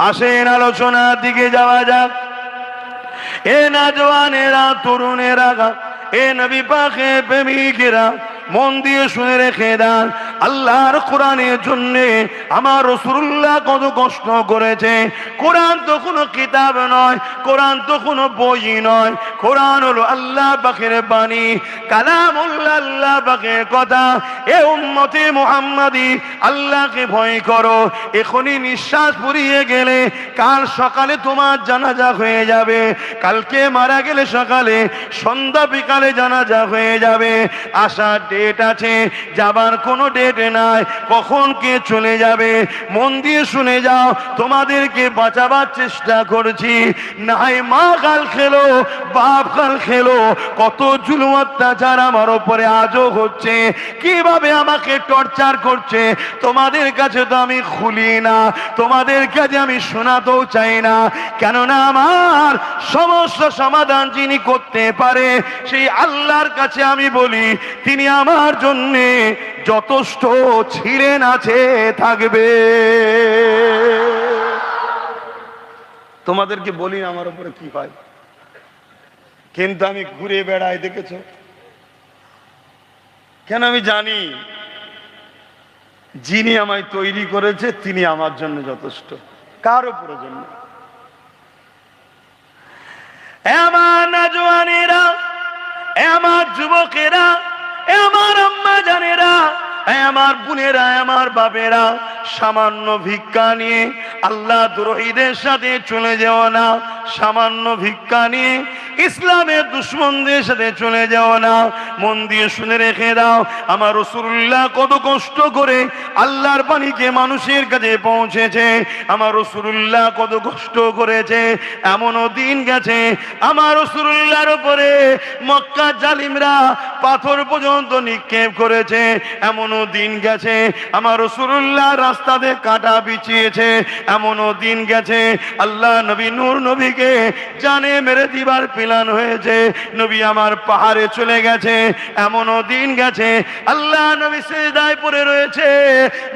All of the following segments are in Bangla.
আসেন আলোচনার দিকে যাওয়া যাক। এ নওজওয়ানেরা, তরুণেরা, এ নবী পাকের প্রেমিকেরা, মন দিয়ে শুনে রেখে দেন, আল্লাহর কোরআনের জন্য আমার রাসূলুল্লাহ কত কষ্ট করেছে। কোরআন তো কোনো কিতাব নয়, কোরআন তো কোনো বই নয়, কোরআন হলো আল্লাহ পাকের বাণী, কালামুল্লাহ, আল্লাহ পাকের কথা। এ উম্মতে মুহাম্মাদি, আল্লাহকে ভয় করো। এখনই নিঃশ্বাস ফুরিয়ে গেলে কাল সকালে তোমার জানাজা হয়ে যাবে, কালকে মারা গেলে সকালে, সন্ধ্যা বিকালে জানাজা হয়ে যাবে। আসার ডেট আছে, যাবার কোনো ডেট নাই, কখন কে চলে যাবে। মন দিয়ে শুনে যাও, তোমাদেরকে বাঁচাবার চেষ্টা করছি। নাই মা কাল খেলো, বাপ কাল খেলো, কত জুলুম অত্যাচার আমার উপরে আজও হচ্ছে, কিভাবে আমাকে টর্চার করছে, তোমাদের কাছে তো আমি খুলি না, তোমাদের কাছে আমি শোনাতেও চাই না। কেননা আমার সমস্যা সমাধান যিনি করতে পারে সেই আল্লাহর কাছে আমি বলি, তিনি আমার জন্য যথেষ্ট ছিলেন, আছে, থাকবে। তোমাদেরকে বলি আমার উপরে কি হয়, কিন্তু আমি ঘুরে বেড়াই, দেখেছো কেন? আমি জানি যিনি আমায় তৈরি করেছে তিনি আমার জন্য যথেষ্ট, কারো প্রয়োজন নেই। আমার নওজওয়ানেরা, আমার যুবকেরা, আমার আম্মা জানেরা, আমার বোনেরা, আমার বাপেরা, সামান্য ভিক্ষা নিয়ে আল্লাহ দ্রোহীদের সাথে চলে যাও না, সামান্য ভিক্ষা নিয়ে ইসলামের দুশমনদের সাথে চলে যাও না। মন দিয়ে শুনে রেখে দাও, আমার রাসূলুল্লাহ কত কষ্ট করে আল্লাহর বাণীকে মানুষের কাছে পৌঁছেছে, আমার রাসূলুল্লাহ কত কষ্ট করেছে। এমনও দিন গেছে আমার রাসূলুল্লাহর উপরে মক্কা জালিমরা পাথর পর্যন্ত নিক্ষেপ করেছে। এমনও দিন গেছে আমার রাসূলুল্লাহ রাস্তাতে কাঁটা বিছিয়েছে। এমনও দিন গেছে আল্লাহ নবী নূর নবীকে জানে মেরে দিবার প্ল্যান হয়েছে, নবী আমার পাহাড়ে চলে গেছে। এমনও দিন গেছে আল্লাহ নবী সিজদায় পড়ে রয়েছে,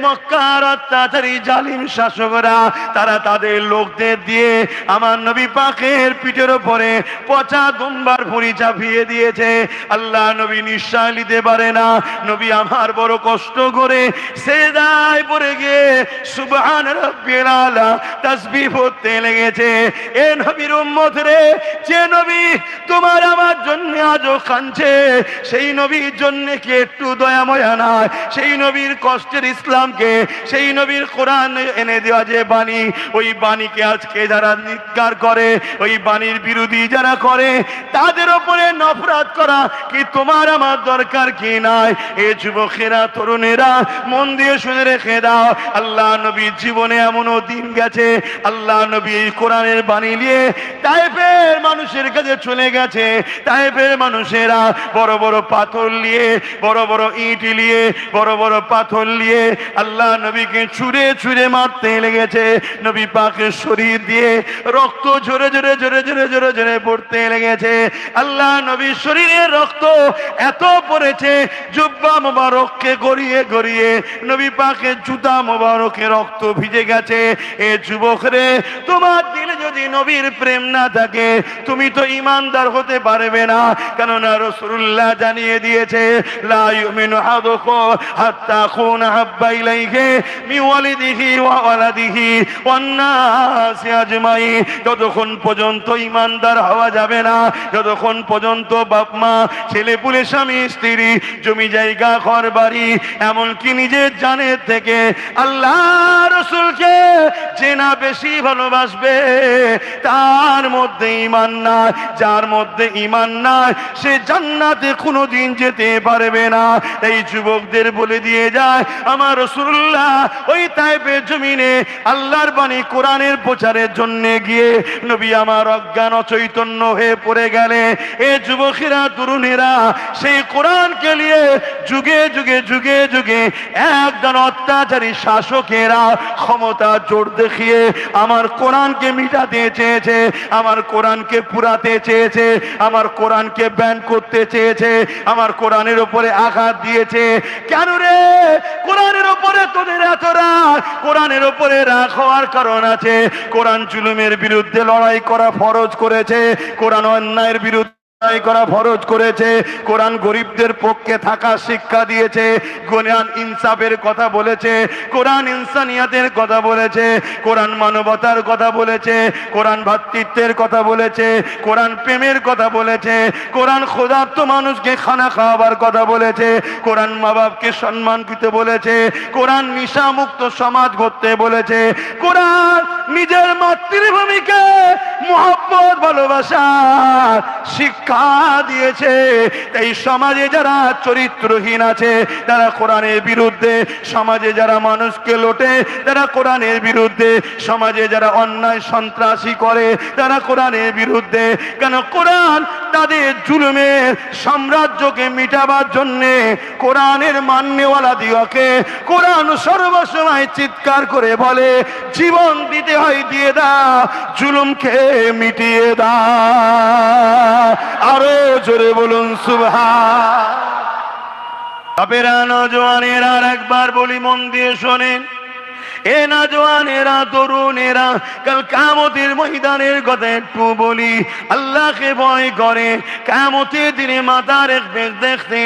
মক্কার অত্যাচারী জালিম শাসকরা তারা তাদের লোকদের দিয়ে আমার নবী পাকের পিঠের উপরে পচা দুম্বার ভুঁড়ি চাপিয়ে দিয়েছে। আল্লাহ নবী নিঃশ্বাস নিতে পারে না, নবী আমার বড় কষ্ট করে সিজদায় পড়ে গিয়ে সুবহান রাব্বিল আলা তাসবিহ পড়তে লেগেছে। এ নবীর উম্মত রে, যে নবী তোমার আমার জন্য আজও কাঁদছে, সেই নবীর জন্য কি একটু দয়া ময়া নাই? সেই নবীর কষ্টের ইসলামকে, সেই নবীর কোরআন এনে দেওয়া যে বাণী, ওই বাণীকে আজকে যারা ধিক্কার করে, ওই বাণীর বিরোধী যারা করে, তাদের উপরে নফরত করা কি তোমার আমার দরকার কি নাই? এ যুবকেরা, তরুণেরা, মন দিয়ে শুনে রেখে দাও, আল্লাহ নবীর জীবনে এমনও দিন গেছে আল্লাহ নবী এই কোরআনের বাণী নিয়ে তায়েফের মানুষের কাছে চলে গেছে। তায়েফের মানুষেরা বড় বড় পাথর নিয়ে, বড় বড় ইট নিয়ে, বড় বড় পাথর নিয়ে আল্লাহ নবীকে ছুঁড়ে ছুঁড়ে মারতে লেগেছে। নবী পাকের শরীর দিয়ে রক্ত ঝরে ঝরে ঝরে ঝরে ঝরে ঝরে পড়তে লেগেছে। আল্লাহ নবীর শরীরে রক্ত এত পড়েছে, জুব্বা মোবারককে গড়িয়ে গড়িয়ে নবী পাকের জুতা মোবারকে রক্ত ভিজে গেছে। এ যুবক রে, তোমার দিলে যদি নবীর প্রেম না থাকে তুমি তো ঈমানদার হতে পারবে না। কেননা রাসূলুল্লাহ জানিয়ে দিয়েছে, লা ইউমিনু আহাদুকুম হাত্তা আকুনা হাব্বা ইলাইহি মিন ওয়ালিদিহি ওয়া ওয়ালাদিহি ওয়ান নাসি আজমাইন। যতক্ষণ পর্যন্ত ঈমানদার হওয়া যাবে না, যতক্ষণ পর্যন্ত বাপ মা, ছেলে পুলে, স্বামী স্ত্রী, জমি জায়গা, ঘর বাড়ি, এমনকি নিজের জানের থেকে আল্লাহ রাসূলকে যে না বেশি ভালোবাসবে তার মধ্যে ঈমান নাই। যার মধ্যে ঈমান নাই সে জান্নাতে কোনোদিন যেতে পারবে না। এই যুবকদের বলে দিয়ে যায়, আমার রাসূলুল্লাহ ওই তায়েফের জমিনে আল্লাহর বাণী কোরআনের প্রচারের জন্য গিয়ে নবী আমার অজ্ঞান অচৈতন্য হয়ে পড়ে গেলে, এ যুবকেরা, তরুণেরা, সেই কোরআনকে নিয়ে যুগে যুগে যুগে যুগে একজন অত্যাচারী শাসকেরা ক্ষমতা জোর দেখিয়ে আমার কোরআনকে মিটাতে চেয়েছে, আমার কোরআনকে পুরাতে চেয়েছে, আমার কোরআনকে ব্যান করতে চেয়েছে, আমার কোরআনের উপরে আঘাত দিয়েছে। কেন রে? কোরআনের উপরে তোদের এত রাগ। কোরআনের উপরে রাগ হওয়ার কারণ আছে। কোরআন জুলুমের বিরুদ্ধে লড়াই করা ফরজ করেছে, কোরআন অন্যায়ের বিরুদ্ধে করা ফরজ করেছে, কোরআন গরিবদের পক্ষে থাকা শিক্ষা দিয়েছে, কোরআন ইনসাফের কথা বলেছে, কোরআন ইনসানিয়াতের কথা বলেছে, কোরআন মানবতার কথা বলেছে, কোরআন ভ্রাতৃত্বের কথা বলেছে, কোরআন প্রেমের কথা বলেছে, কোরআন ক্ষুধার্ত মানুষকে খানা খাওয়াবার কথা বলেছে, কোরআন মা বাপকে সম্মান দিতে বলেছে, কোরআন নিশামুক্ত সমাজ গড়তে বলেছে, কোরআন নিজের মাতৃভূমিকে মহব্বত ভালোবাসার শিক্ষা দিয়েছে। তাই সমাজে যারা চরিত্রহীন আছে তারা কোরআনের বিরুদ্ধে, সমাজে যারা মানুষকে লোটে তারা কোরআনের বিরুদ্ধে, সমাজে যারা অন্যায় সন্ত্রাসী করে তারা কোরআনের বিরুদ্ধে। কেন? কোরআন তাদের জুলুমের সাম্রাজ্যকে মিটাবার জন্যে কোরআনের মান্যওয়ালা দিওকে কোরআন সর্বসময় চিৎকার করে বলে, জীবন দিতে হয় দিয়ে দাও, জুলুমকে মিটিয়ে দাও। আরো জোরে বলুন সুবহান। বাপেরা, নওজওয়ানেরা, আর একবার বলি মন দিয়ে শোনেন। এ নওজওয়ানেরা, তরুণেরা, কাল কিয়ামতের ময়দানের কথা একটু বলি। আল্লাহকে ভয় করে কিয়ামতের দিনে মাথার দেখতে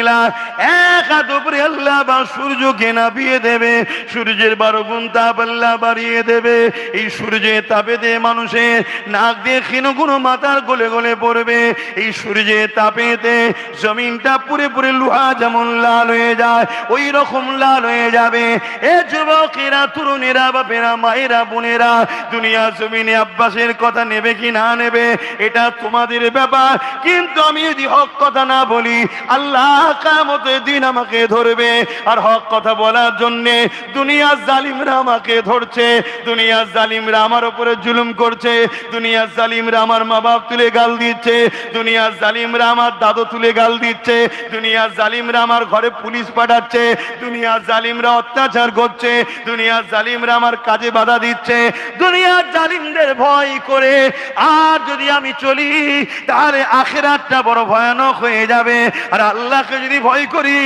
এক হাত উপরে আল্লাহ বা সূর্যকে নামিয়ে দেবে, সূর্যের 12 গুণ তাপ আল্লাহ বাড়িয়ে দেবে। এই সূর্যের তাপেতে মানুষের নাক দিয়ে ক্ষীণ মাথার গলে গলে পড়বে। এই সূর্যের তাপেতে জমিনটা পুরে পুরে লোহা যেমন লাল হয়ে যায় ওই রকম লাল হয়ে যাবে। এ যুবকেরা, তরুণেরা, বাপেরা, মায়েরা, বোনেরা, দুনিয়া জমিনে আব্বাসের কথা নেবে কি না নেবে এটা তোমাদের ব্যাপার। কিন্তু আমি যদি হক কথা না বলি, আল্লাহ কিয়ামতের দিন আমাকে ধরবে। আর হক কথা বলার জন্যে দুনিয়ার জালিমরা আমাকে ধরছে, দুনিয়ার জালিমরা আমার উপরে জুলুম করছে, দুনিয়ার জালিমরা আমার মা বাপ তুলে গাল দিচ্ছে, দুনিয়ার জালিমরা আমার দাদু তুলে গাল দিচ্ছে, দুনিয়ার জালিমরা আমার ঘরে পুলিশ পাঠাচ্ছে, দুনিয়ার জালিমরা অত্যাচার করছে, দুনিয়ার জালিমরা আমার কাজে বাধা দিচ্ছে। দুনিয়ার জালিমদের ভয় করে আর যদি আমি চলি তাহলে আখিরাতটা বড় ভয়ানক হয়ে যাবে। আর আল্লাহকে যদি ভয় করি,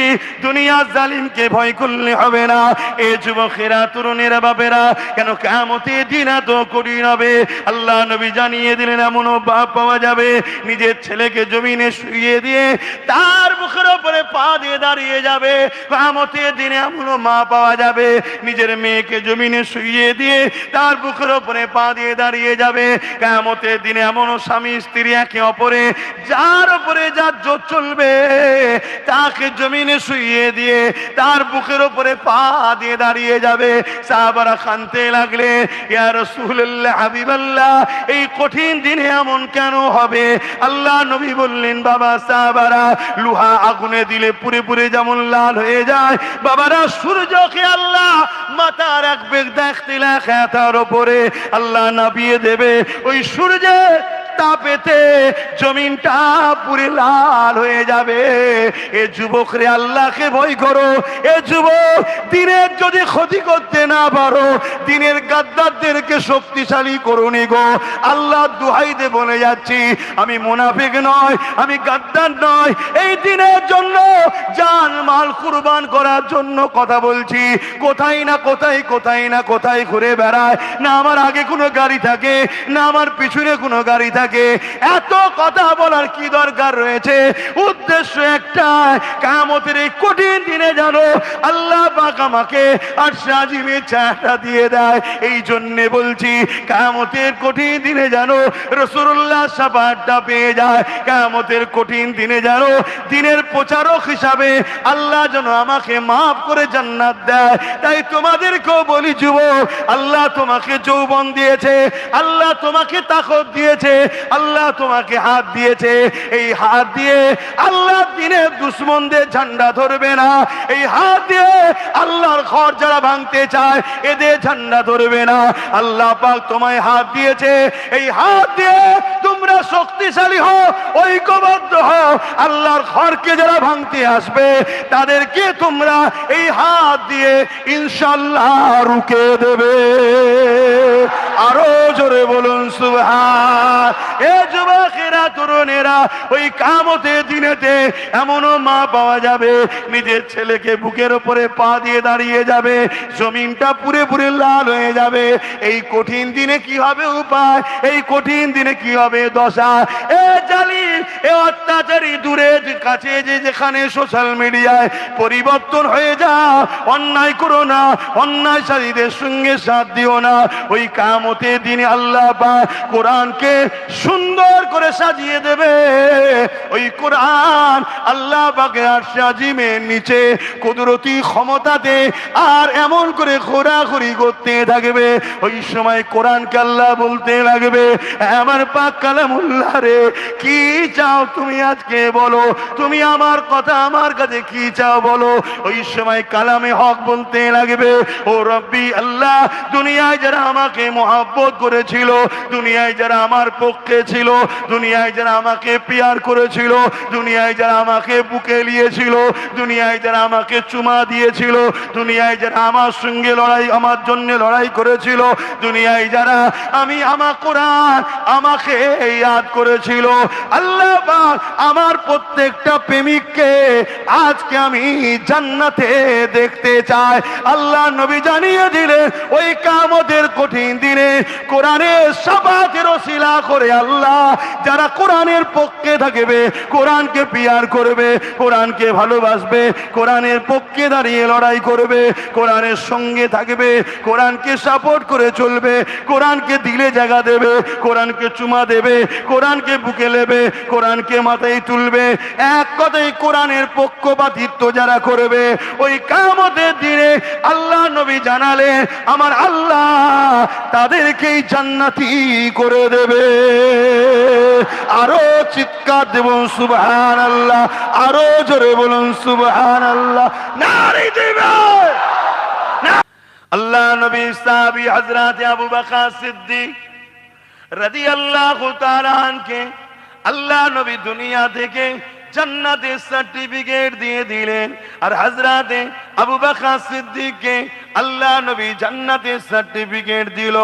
দুনিয়ার জালিমকে ভয় করলে হবে না। এ যুবকেরা, তরুণেরা, বাপেরা, কেন কিয়ামতের দিন এত কঠিন হবে। আল্লাহ নবী জানিয়ে দিলেন, এমনও বাপ পাওয়া যাবে নিজের ছেলেকে জমিনে শুইয়ে দিয়ে তার মুখের উপরে পা দিয়ে দাঁড়িয়ে যাবে। কিয়ামতের দিনে এমনও মা পাওয়া যাবে নিজের মেয়েকে জমিনে শুইয়ে দিয়ে তার বুকের উপরে পা দিয়ে দাঁড়িয়ে যাবে। কিয়ামতের দিনে এমনও স্বামী স্ত্রী একে অপরে যার উপরে যার জোর চলবে তাকে জমিনে শুইয়ে দিয়ে তার বুকের উপরে পা দিয়ে দাঁড়িয়ে যাবে। সাহাবারা কাঁদতে লাগলে, ইয়া রাসূলুল্লাহ, হাবিবাল্লাহ, এই কঠিন দিনে এমন কেন হবে? আল্লাহ নবী বললেন, বাবা সাহাবারা, লোহা আগুনে দিলে পুরে পুরে যেমন লাল হয়ে যায়, বাবারা, সূর্যকে আল্লাহ মাথার এক বেগ দেখতে তার উপরে আল্লাহ নামিয়ে দেবে। ওই সূর্যের তাপেতে জমিনটা পুরে লাল হয়ে যাবে। এ যুবক রে, আল্লাহকে ভয় করো। এ যুবক, দিনের যদি ক্ষতি করতে না পারো, দিনের গাদ্দারদেরকে শক্তিশালী করো নি গো। আল্লাহ দুহাই দে বলে যাচ্ছি, আমি মুনাফিক নয়, আমি গাদ্দার নয়। এই দিনের জন্য জান মাল কুরবান করার জন্য কথা বলছি। কোথায় না কোথায় ঘুরে বেড়ায়, না আমার আগে কোনো গাড়ি থাকে, না আমার পিছনে কোনো গাড়ি থাকে। এত কথা বলার কি দরকার রয়েছে? উদ্দেশ্য একটা, কিয়ামতের এই কঠিন দিনে জানো আল্লাহ পাক আমাকে আরশে আজিমের ছায়াটা দিয়ে দেয়। এই জন্য বলছি, কিয়ামতের কঠিন দিনে জানো রাসূলুল্লাহ শাফাআতটা পেয়ে যায়। কিয়ামতের কঠিন দিনে জানো দিনের প্রচারক হিসাবে আল্লাহ যেন আমাকে মাফ করে জান্নাত দেয়। তাই তোমাদেরকেও বলি যুবক, আল্লাহ তোমাকে যৌবন দিয়েছে, আল্লাহ তোমাকে তাকত দিয়েছে, আল্লাহ তোমাকে হাত দিয়েছে। এই হাত দিয়ে আল্লাহ দিনের দুশমনদের ঝান্ডা ধরবে না। এই হাত দিয়ে আল্লাহর ঘর যারা ভাঙতে চায় এদের ঝান্ডা ধরবে না। আল্লাহ পাক তোমায় হাত দিয়েছে, এই হাত দিয়ে তোমরা শক্তিশালী হও, ঐক্যবদ্ধ হও। আল্লাহর ঘরকে যারা ভাঙতে আসবে তাদেরকে তোমরা এই হাত দিয়ে ইনশাআল্লাহ রুখে দেবে। আরো জোরে বলুন সুবহান। এ যুবকেরা, তরুণেরা, ওই কিয়ামতের দিনেতে এমনও মা পাওয়া যাবে নিজের ছেলেকে বুকের উপরে পা দিয়ে দাঁড়িয়ে যাবে, জমিনটা পুরে পুরে লাল হয়ে যাবে। এই কঠিন দিনে কি হবে উপায়, এই কঠিন দিনে কি হবে দশা? এ জালিম, এ অত্যাচারী, দূরে কাছে যে যেখানে সোশ্যাল মিডিয়ায় পরিবর্তন হয়ে যা, অন্যায় করো না, অন্যায়কারীদের সঙ্গে সাথ দিও না। ওই কিয়ামতের দিনে আল্লাহ পাক কোরআনকে সুন্দর করে সাজিয়ে দেবে। ওই কোরআন আল্লাহ পাকের আরশে আজিমের নিচে কুদরতি ক্ষমতাতে আর এমন করে ঘোরাঘুরি করতে থাকবে। ওই সময় কোরআনকে আল্লাহ বলতে লাগবে, আমার পাক কালামুল্লাহ রে, কি চাও তুমি আজকে বলো, তুমি আমার কথা আমার কাছে কি চাও বলো। ওই সময় কালামে হক বলতে লাগবে, ও রব্বি আল্লাহ, দুনিয়ায় যারা আমাকে মহব্বত করেছিল, দুনিয়ায় যারা আমার পক্ষে ছিল, দুনিয়ায় যারা আমাকে পিয়ার করেছিল, দুনিয়ায় যারা আমাকে বুকে নিয়েছিল, দুনিয়ায় যারা আমাকে চুমা দিয়েছিল, দুনিয়ায় যারা আমার সঙ্গে লড়াই, আমার জন্য লড়াই করেছিল, দুনিয়ায় যারা আমার কোরআন আমাকে ইয়াদ করেছিল, আল্লাহ পাক আমার প্রত্যেকটা প্রেমিককে আজকে আমি জান্নাতে দেখতে চাই। আল্লাহ নবী জানিয়ে দিলেন, ওই কিয়ামতের কঠিন দিনে কোরআনের শাফাতের ওসিলা করে আল্লাহ যারা কোরআনের পক্ষে থাকবে, কোরআনকে পিয়ার করবে, কোরআনকে ভালোবাসবে, কোরআনের পক্ষে দাঁড়িয়ে লড়াই করবে, কোরআনের সঙ্গে থাকবে, কোরআনকে সাপোর্ট করে চলবে, কোরআনকে দিলে জায়গা দেবে, কোরআনকে চুমা দেবে, কোরআনকে বুকে নেবে, কোরআনকে মাথায় তুলবে, এক কথায় কোরআনের পক্ষপাতিত্ব যারা করবে, ওই কিয়ামতের দিনে আল্লাহ নবী জানালেন আমার আল্লাহ তাদেরকেই জান্নাতি করে দেবে। আরো চিৎকার দেব সুবহানাল্লাহ, আরো জোরে বলুন সুবহানাল্লাহ, নারে দিবে। আল্লাহ নবী সাহাবী হযরত আবু বকর সিদ্দিক রাদিয়াল্লাহু তাআলা আনকে আল্লাহ নবী দুনিয়া থেকে জান্নাতের সার্টিফিকেট দিয়ে দিলেন, আর হযরতে আবু বকর সিদ্দিককে আল্লাহ নবী জান্নাতের সার্টিফিকেট দিল।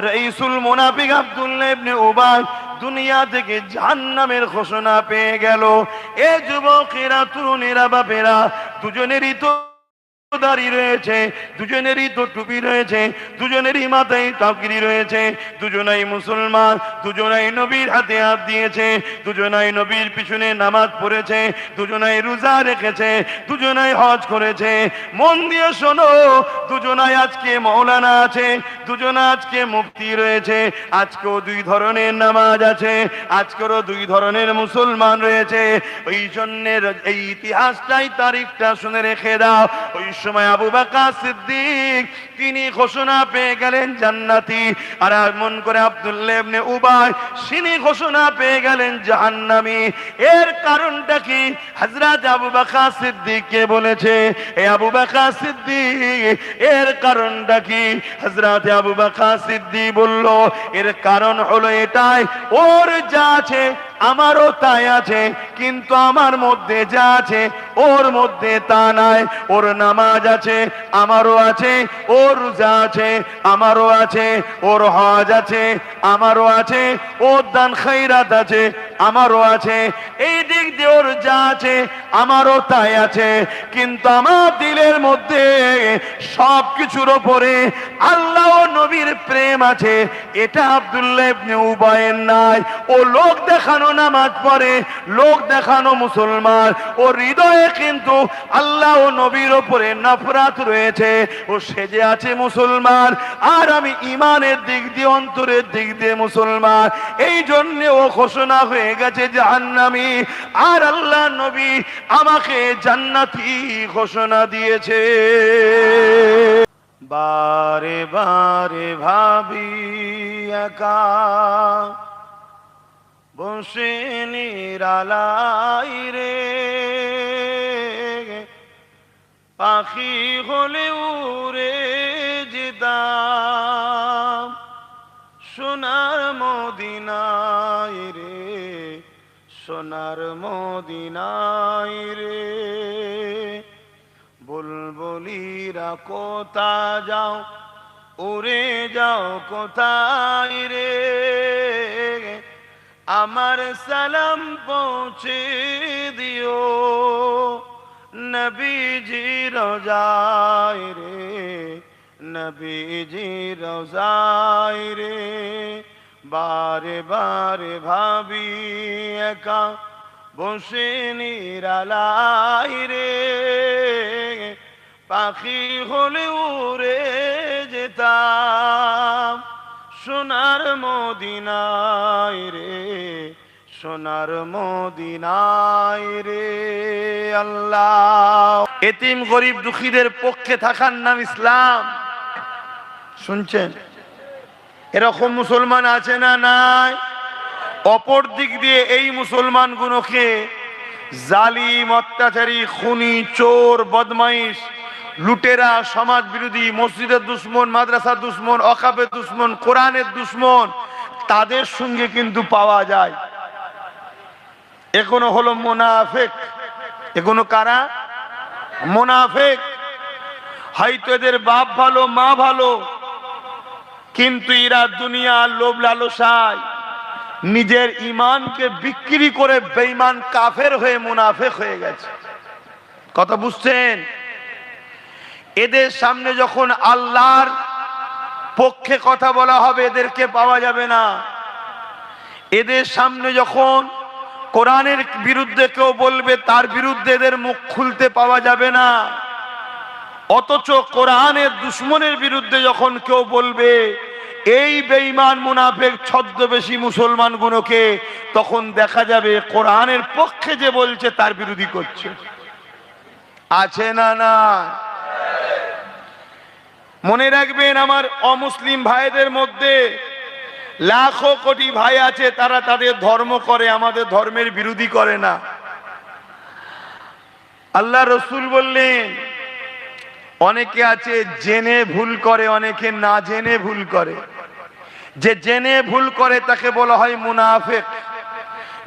রাইসুল মুনাফিক আব্দুল্লাহ ইবনে উবাই দুনিয়া থেকে জাহান্নামের ঘোষণা পেয়ে গেল। এ যুবকেরা, তরুণেরা, বাপেরা, দুজনেরই তো দাড়ি রয়েছে, দুজনেরই তো টুপি রয়েছে, দুজনেরই মাথায় তাকরি রয়েছে, দুজনাই মুসলমান, দুজনাই নবীর হাতে হাত দিয়েছে, দুজনাই নবীর পিছনে নামাজ পড়েছে, দুজনাই রোজা রেখেছে, দুজনাই হজ করেছে। মন দিয়ে শোনো, দুজনাই আজকে মাওলানা আছে, দুজনা আজকে মুফতি রয়েছে, আজকেও দুই ধরনের নামাজ আছে, আজকেরও দুই ধরনের মুসলমান রয়েছে। ওই জন্য এই ইতিহাসটাই, তারিখটা শুনে রেখে দাও। ওই সময় আবু বকর সিদ্দিক তিনি ঘোষণা পেয়ে গেলেন জান্নাতি, আর এমন করে আব্দুল্লাহ ইবনে উবাই তিনি ঘোষণা পেয়ে গেলেন জাহান্নামী। এর কারণটা কি? হযরত আবু বকর সিদ্দিককে বলেছে, এ আবু বকর সিদ্দিক, এর কারণটা কি? হযরত আবু বকর সিদ্দিক বলল, এর কারণ হলো এটাই, ওর যা আছে আমারও তাই আছে, কিন্তু আমার মধ্যে যা আছে ওর মধ্যে তা নাই। ওর নামাজ আছে আমারও আছে, ওর রোজা আছে আমারও আছে, ওর হজ আছে আমারও আছে, ওর দান খৈরাত আছে আমারও আছে। এই দিক দিয়ে ওর যা আছে আমারও তাই আছে, কিন্তু আমার দিলের মধ্যে সব কিছুর ওপরে আল্লাহ ও নবীর প্রেম আছে। এটা আব্দুল্লাহ ইবনে উবাইয়ের নাই। ও লোক দেখানো নামাজ পড়ে, লোক দেখানো মুসলমান, ও হৃদয়ে কিন্তু আল্লাহ ও নবীর ওপরে নফরত রয়েছে। ও সেজে আছে মুসলমান, আর আমি ইমানের দিক দিয়ে, অন্তরের দিক দিয়ে মুসলমান। এই জন্য ও ঘোষণা হয়ে গেছে জাহান্নামী, আর আল্লাহ নবী আমাকে জান্নাতি ঘোষণা দিয়েছে। বারে বারে ভাবি একা বসে নিরালাই রে, পাখি হলে উড়ে যেতাম সোনার মদিনায় রে, সোনার মদিনায় রে। বুলবুলিরা কোথা যাও, উড়ে যাও কোথায় রে, আমার সালাম পৌঁছে দিও নবীজি রোজায় রে, নবীজি রোজায় রে। বারে বারে ভাবি একা বসে নিরালাই রে, পাখি হলে উড়ে যেতাম সোনার মদিনায় রে, সোনার মদিনায় রে। আল্লাহ, এতিম গরিব দুঃখীদের পক্ষে থাকার নাম ইসলাম। শুনছেন? এরকম মুসলমান আছে না নাই? অপর দিক দিয়ে এই মুসলমানগুলোকে জালিম, অত্যাচারী, খুনি, চোর, বদমাইশ, লুটেরা, সমাজ বিরোধী, মসজিদের দুশ্মন, মাদ্রাসার দুশ্মন, ওয়াকফের দুশ্মন, কোরআনের দুশ্মন, তাদের সঙ্গে কিন্তু পাওয়া যায়। এগুলো হলো মুনাফিক। এগুলো কারা? মুনাফিক। হয়তো এদের বাপ ভালো, মা ভালো, কিন্তু এরা দুনিয়ার লোভ লালসায় নিজের ইমানকে বিক্রি করে বেঈমান কাফের হয়ে মুনাফিক হয়ে গেছে। কথা বুঝছেন? এদের সামনে যখন আল্লাহর পক্ষে কথা বলা হবে এদেরকে পাওয়া যাবে না। এদের সামনে যখন কোরআনের বিরুদ্ধে কেউ বলবে তার বিরুদ্ধে এদের মুখ খুলতে পাওয়া যাবে না। অথচ কোরআনের দুশ্মনের বিরুদ্ধে যখন কেউ বলবে এই বেঈমান মুনাফিক ছদ্মবেশী মুসলমানগুলোকে, তখন দেখা যাবে কোরআনের পক্ষে যে বলছে তার বিরোধী করছে। আছে না না? মনে রাখবেন, আমার অমুসলিম ভাইদের মধ্যে লাখো কোটি ভাই আছে, তারা তাদের ধর্ম করে, আমাদের ধর্মের বিরোধী করে না। আল্লাহ রসুল বললেন অনেকে আছে জেনে ভুল করে, অনেকে না জেনে ভুল করে। যে জেনে ভুল করে তাকে বলা হয় মুনাফিক।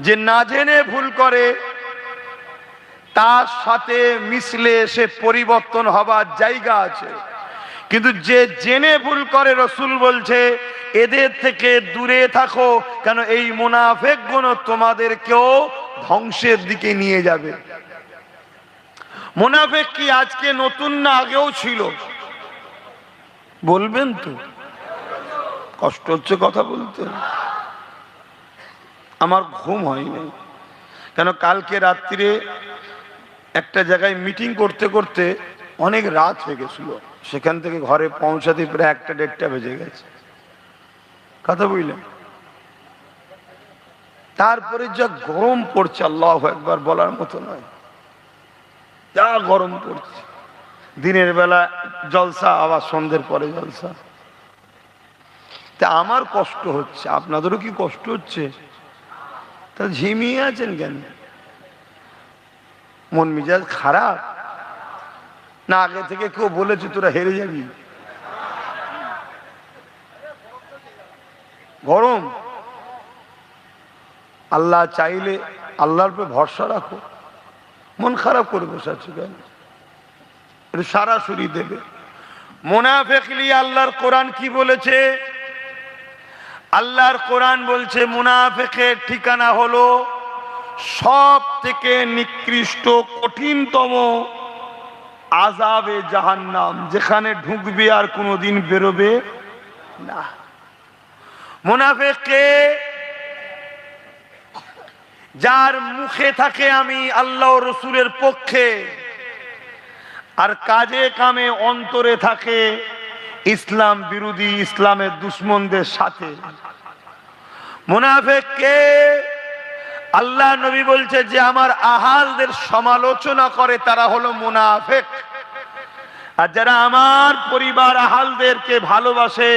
যে না জেনে ভুল করে তার সাথে মিশলে সে পরিবর্তন হবার জায়গা আছে, কিন্তু যে জেনে ভুল করে রসুল বলছে এদের থেকে দূরে থাকো, কেন এই মুনাফিক গুণ তোমাদেরকেও ধ্বংসের দিকে নিয়ে যাবে। মুনাফিক কি আজকে নতুন না, আগেও ছিল? বলবেন তো? কষ্ট হচ্ছে কথা বলতে। আমার ঘুম হয়নি, কেন কালকে রাত্রিরে একটা জায়গায় মিটিং করতে করতে অনেক রাত হয়ে গেছিল। সেখান থেকে ঘরে পৌঁছাতে প্রায় 1টা-1.5টা বেজে গেছে। কথা বুঝলেন? তারপরে যা গরম পড়ছে, আল্লাহু আকবার বলার মতো নয়, যা গরম পড়ছে। দিনের বেলা জলসা, আবার সন্ধ্যের পরে জলসা। তা আমার কষ্ট হচ্ছে, আপনাদেরও কি কষ্ট হচ্ছে? তা ঝিমিয়ে আছেন কেন? মন মেজাজ খারাপ না? আগে থেকে কেউ বলেছে তোরা হেরে যাবি? গরম। আল্লাহ চাইলে আল্লাহর উপর ভরসা রাখো। মন খারাপ করে বসে আছো কেন? সরাসরি দেবে। মুনাফিক নিয়ে আল্লাহর কোরআন কি বলেছে? আল্লাহর কোরআন বলছে মুনাফিকের ঠিকানা হলো সব থেকে নিকৃষ্ট, কঠিনতম আযাবে জাহান্নাম, যেখানে ঢুকবে আর কোনোদিন বেরোবে না। মুনাফিককে যার মুখে থাকে আমি আল্লাহ ও রসুলের পক্ষে, আর কাজে কামে অন্তরে থাকে ইসলাম বিরোধী, ইসলামের দুশ্মনদের সাথে। মুনাফিককে আল্লাহ নবী বলছে যে আমার আহালদের সমালোচনা করে তারা হলো মুনাফিক, আর যারা আমার পরিবার আহালদেরকে ভালোবাসে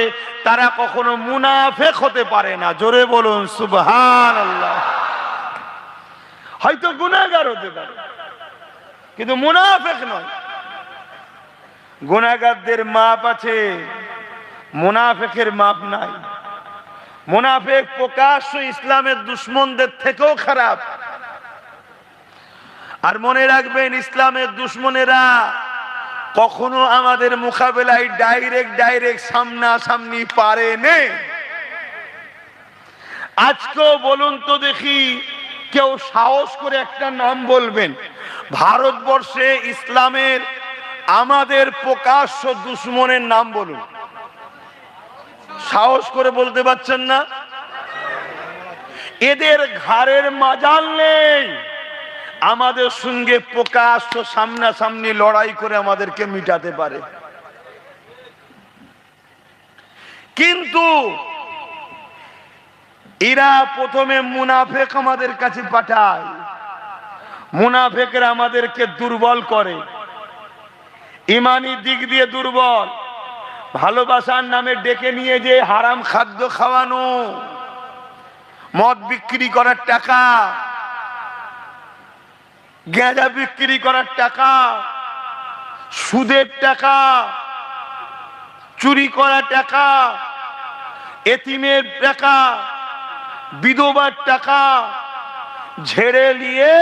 তারা কখনো মুনাফিক হতে পারে না। জোরে বলুন সুবহানাল্লাহ। হয়তো গুনাহগার হতে পারে কিন্তু মুনাফিক নয়। গুনাহগারদের মাপ আছে, মুনাফিকের মাপ নাই। মুনাফিক প্রকাশ্য ইসলামের দুশ্মনদের থেকেও খারাপ। আর মনে রাখবেন, ইসলামের দুশ্মনেরা কখনো আমাদের মোকাবেলায় ডাইরেক্ট সামনাসামনি পারে না। আজকেও বলুন তো দেখি, কেউ সাহস করে একটা নাম বলবেন ভারতবর্ষে ইসলামের আমাদের প্রকাশ্য দুশ্মনের নাম বলুন। সাহস করে বলতে পারছেন না? এদের ঘাড়ের মাজাল নেই আমাদের সঙ্গে প্রকাশ্য সামনাসামনি লড়াই করে আমাদেরকে মিটাতে পারে। কিন্তু এরা প্রথমে মুনাফেক আমাদের কাছে পাঠায়, মুনাফেকরা আমাদেরকে দুর্বল করে, ইমানি দিক দিয়ে দুর্বল, ভালোবাসার নামে ডেকে নিয়ে যে হারাম খাদ্য খাওয়ানো, মদ বিক্রি করার টাকা, গাঁজা বিক্রি করার টাকা, সুদের টাকা, চুরি করা টাকা, এতিমের টাকা, বিধবার টাকা ঝেড়ে নিয়ে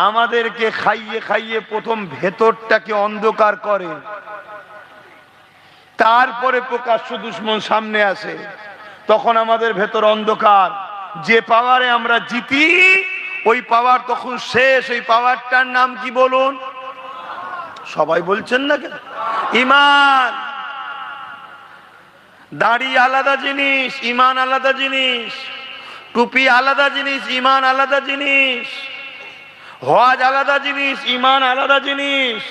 আমাদেরকে খাইয়ে খাইয়ে প্রথম ভেতরটাকে অন্ধকার করে, তারপরে প্রকাশ্য দুশ্মন সামনে আসে। তখন আমাদের ভেতর অন্ধকার। যে পাওয়ারে আমরা জিতি ওই পাওয়ার তখন শেষ। ওই পাওয়ারটার নাম কি বলুন? সবাই বলছেন না কেন? ঈমান। দাড়ি আলাদা জিনিস, ঈমান আলাদা জিনিস। টুপি আলাদা জিনিস, ঈমান আলাদা জিনিস। হজ আলাদা জিনিস, ঈমান আলাদা জিনিস।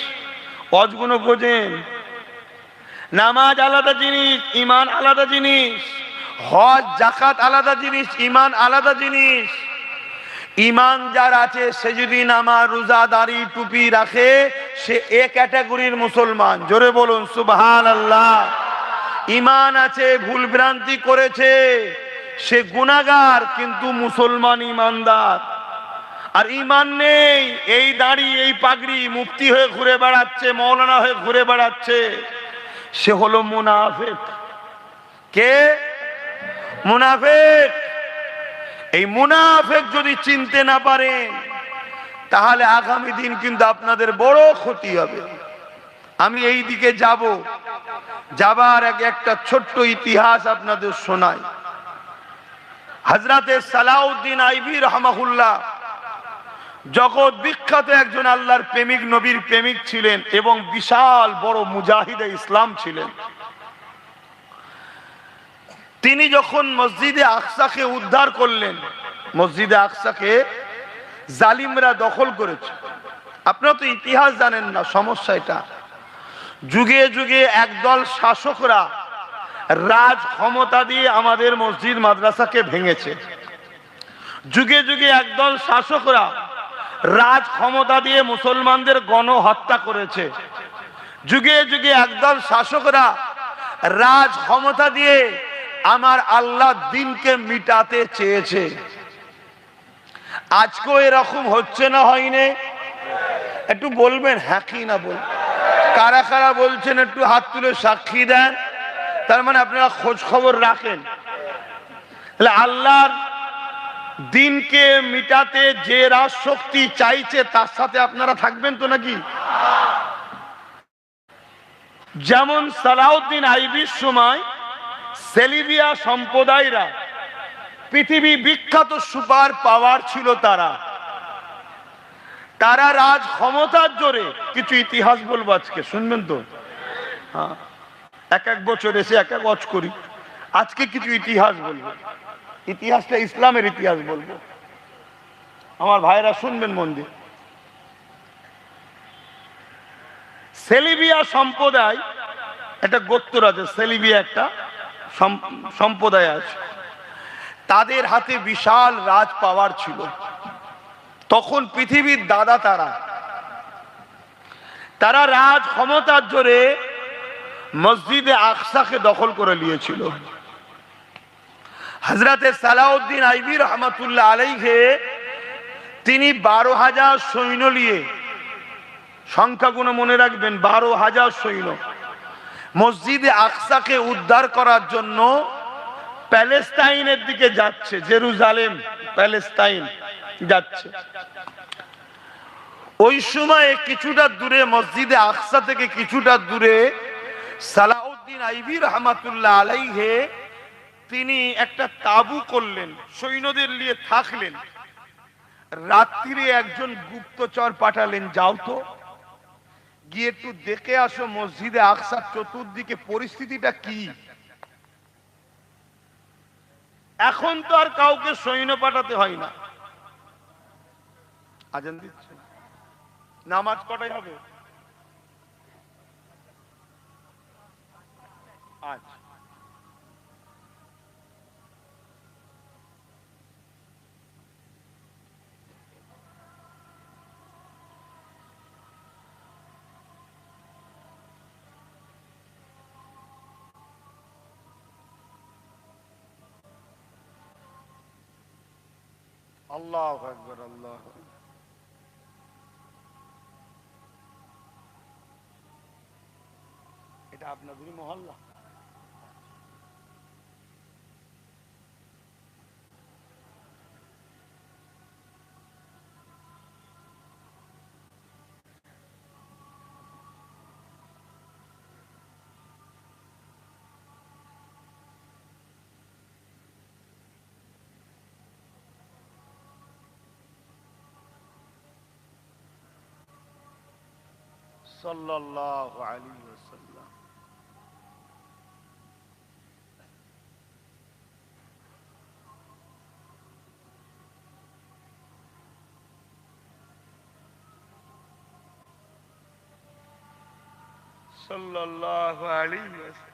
হজগুলো বোঝেন। নামাজ আলাদা জিনিস, ঈমান আলাদা জিনিস। হজ যাকাত আলাদা জিনিস, ঈমান আলাদা জিনিস। ঈমান যার আছে সে যদি নামাজ রোজা দাড়ি টুপি রাখে সে এ ক্যাটাগরির মুসলমান। জোরে বলুন সুবহানাল্লাহ। ঈমান আছে, ভুল ভ্রান্তি করেছে, সে গুনাহগার কিন্তু মুসলমান ঈমানদার। আর ঈমান নেই, এই দাড়ি এই পাগড়ি, মুফতি হয়ে ঘুরে বেড়াচ্ছে, মাওলানা হয়ে ঘুরে বেড়াচ্ছে, সে হলো মুনাফিক। কে? মুনাফিক। এই মুনাফিক যদি চিনতে না পারেন তাহলে আগামী দিন কিন্তু আপনাদের বড় ক্ষতি হবে। আমি এই দিকে যাব, যাবার আগে একটা ছোট্ট ইতিহাস আপনাদের শোনাই। হযরতে সালাউদ্দিন আইবি রাহমাহুল্লাহ জগৎ বিখ্যাত একজন আল্লাহর প্রেমিক, নবীর প্রেমিক ছিলেন এবং বিশাল বড় মুজাহিদে ইসলাম ছিলেন। তিনি যখন মসজিদে আকসাকে উদ্ধার করলেন, মসজিদে আকসাকে জালিমরা দখল করেছে। আপনারা তো ইতিহাস জানেন না, সমস্যা এটা। যুগে যুগে একদল শাসকরা রাজ ক্ষমতা দিয়ে আমাদের মসজিদ মাদ্রাসাকে ভেঙেছে। যুগে যুগে একদল শাসকরা রাজ ক্ষমতা দিয়ে মুসলমানদের গণহত্যা করেছে। যুগে যুগে একদল শাসকরা রাজ ক্ষমতা দিয়ে আমার আল্লাহ দিনকে মিটাতে চেয়েছে। আজকেও এরকম হচ্ছে না হয়নি? একটু বলবেন হ্যাঁ কি না বল। কারা কারা বলছেন একটু হাত তুলে সাক্ষী দেন। তার মানে আপনারা খোঁজ খবর রাখেন। তাহলে আল্লাহর দিনকে মিটাতে যে রাজশক্তি চাইছে তার সাথে আপনারা থাকবেন তো নাকি? যেমন সালাউদ্দিন আইবির সময় সেলিবিয়া সম্প্রদায়রা পৃথিবী বিখ্যাত সুপার পাওয়ার ছিল। তারা রাজ ক্ষমতার জোরে, কিছু ইতিহাস বলবো আজকে, শুনবেন তো? হ্যাঁ, এক এক বছর এসে এক এক ওয়াজ করি। আজকে কিছু ইতিহাস বলবো, ইতিহাসটা ইসলামের ইতিহাস বলবো। আমার ভাইরা শুনবেন মন দিয়ে। সেলিবিয়া সম্প্রদায় একটা গোত্র আছে, সেলিবিয়া একটা সম্প্রদায় আছে। তাদের হাতে বিশাল রাজ পাওয়ার ছিল। তখন পৃথিবীর দাদা তারা রাজ ক্ষমতার জোরে মসজিদে আকসাকে দখল করে নিয়েছিল। হযরতে সালাউদ্দিন আইবি রহমাতুল্লাহ আলাইহি তিনি 12,000 সৈন্য নিয়ে, সংখ্যাগুলো মনে রাখবেন, 12,000 সৈন্য মসজিদে আকসাকে উদ্ধার করার জন্য প্যালেস্তাইনের দিকে যাচ্ছে। জেরুজালেম, প্যালেস্তাইন যাচ্ছে। ওই সময়ে কিছুটা দূরে, মসজিদে আকসা থেকে কিছুটা দূরে সালাউদ্দিন আইবি রহমাতুল্লাহ আলাইহি তিনি একটা তাবু করলেন, সৈন্যদের নিয়ে থাকলেন। রাত্রিরে একজন গুপ্তচর পাঠালেন, যাও তো গিয়ে একটু দেখে আসো মসজিদে আকসার চতুর্দিকে পরিস্থিতিটা কি। এখন তো আর কাউকে সৈন্য পাঠাতে হয় না। আজান দিচ্ছে, নামাজ কটাই হবে? আজ আল্লাহু আকবার, আল্লাহু আকবার। এটা আপনাদেরই মহল্লা? সাল্লাল্লাহু আলাইহি ওয়াসাল্লাম। সাল্লাল্লাহু আলাইহি ওয়াসাল্লাম।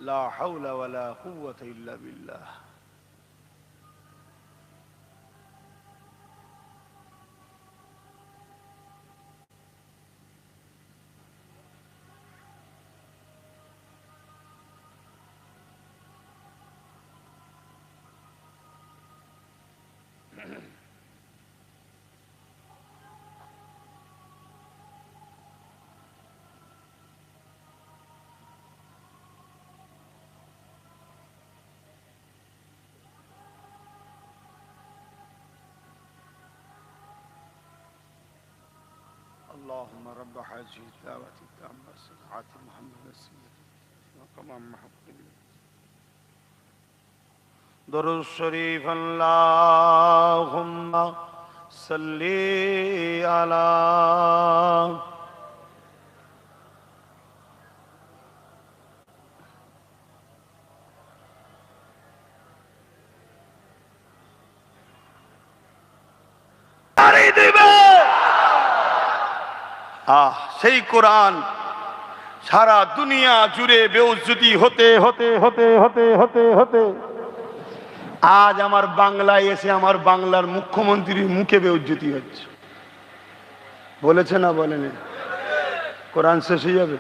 লা হাওলা ওয়ালা কুওয়াতা ইল্লা বিল্লাহ। اللهم رب هذه الدعوة التامة صلاة محمد السيد وقمم محمد درود شريف اللهم صل على সেই কোরআন সারা দুনিয়া জুড়ে বেউজ্জতি হতে হতে হতে হতে হতে হতে আজ আমার বাংলায় এসে আমার বাংলার মুখ্যমন্ত্রীর মুখে বেউজ্জতি হচ্ছে। বলেছে না বলেনি? কোরআন শেষ হয়ে যাবে,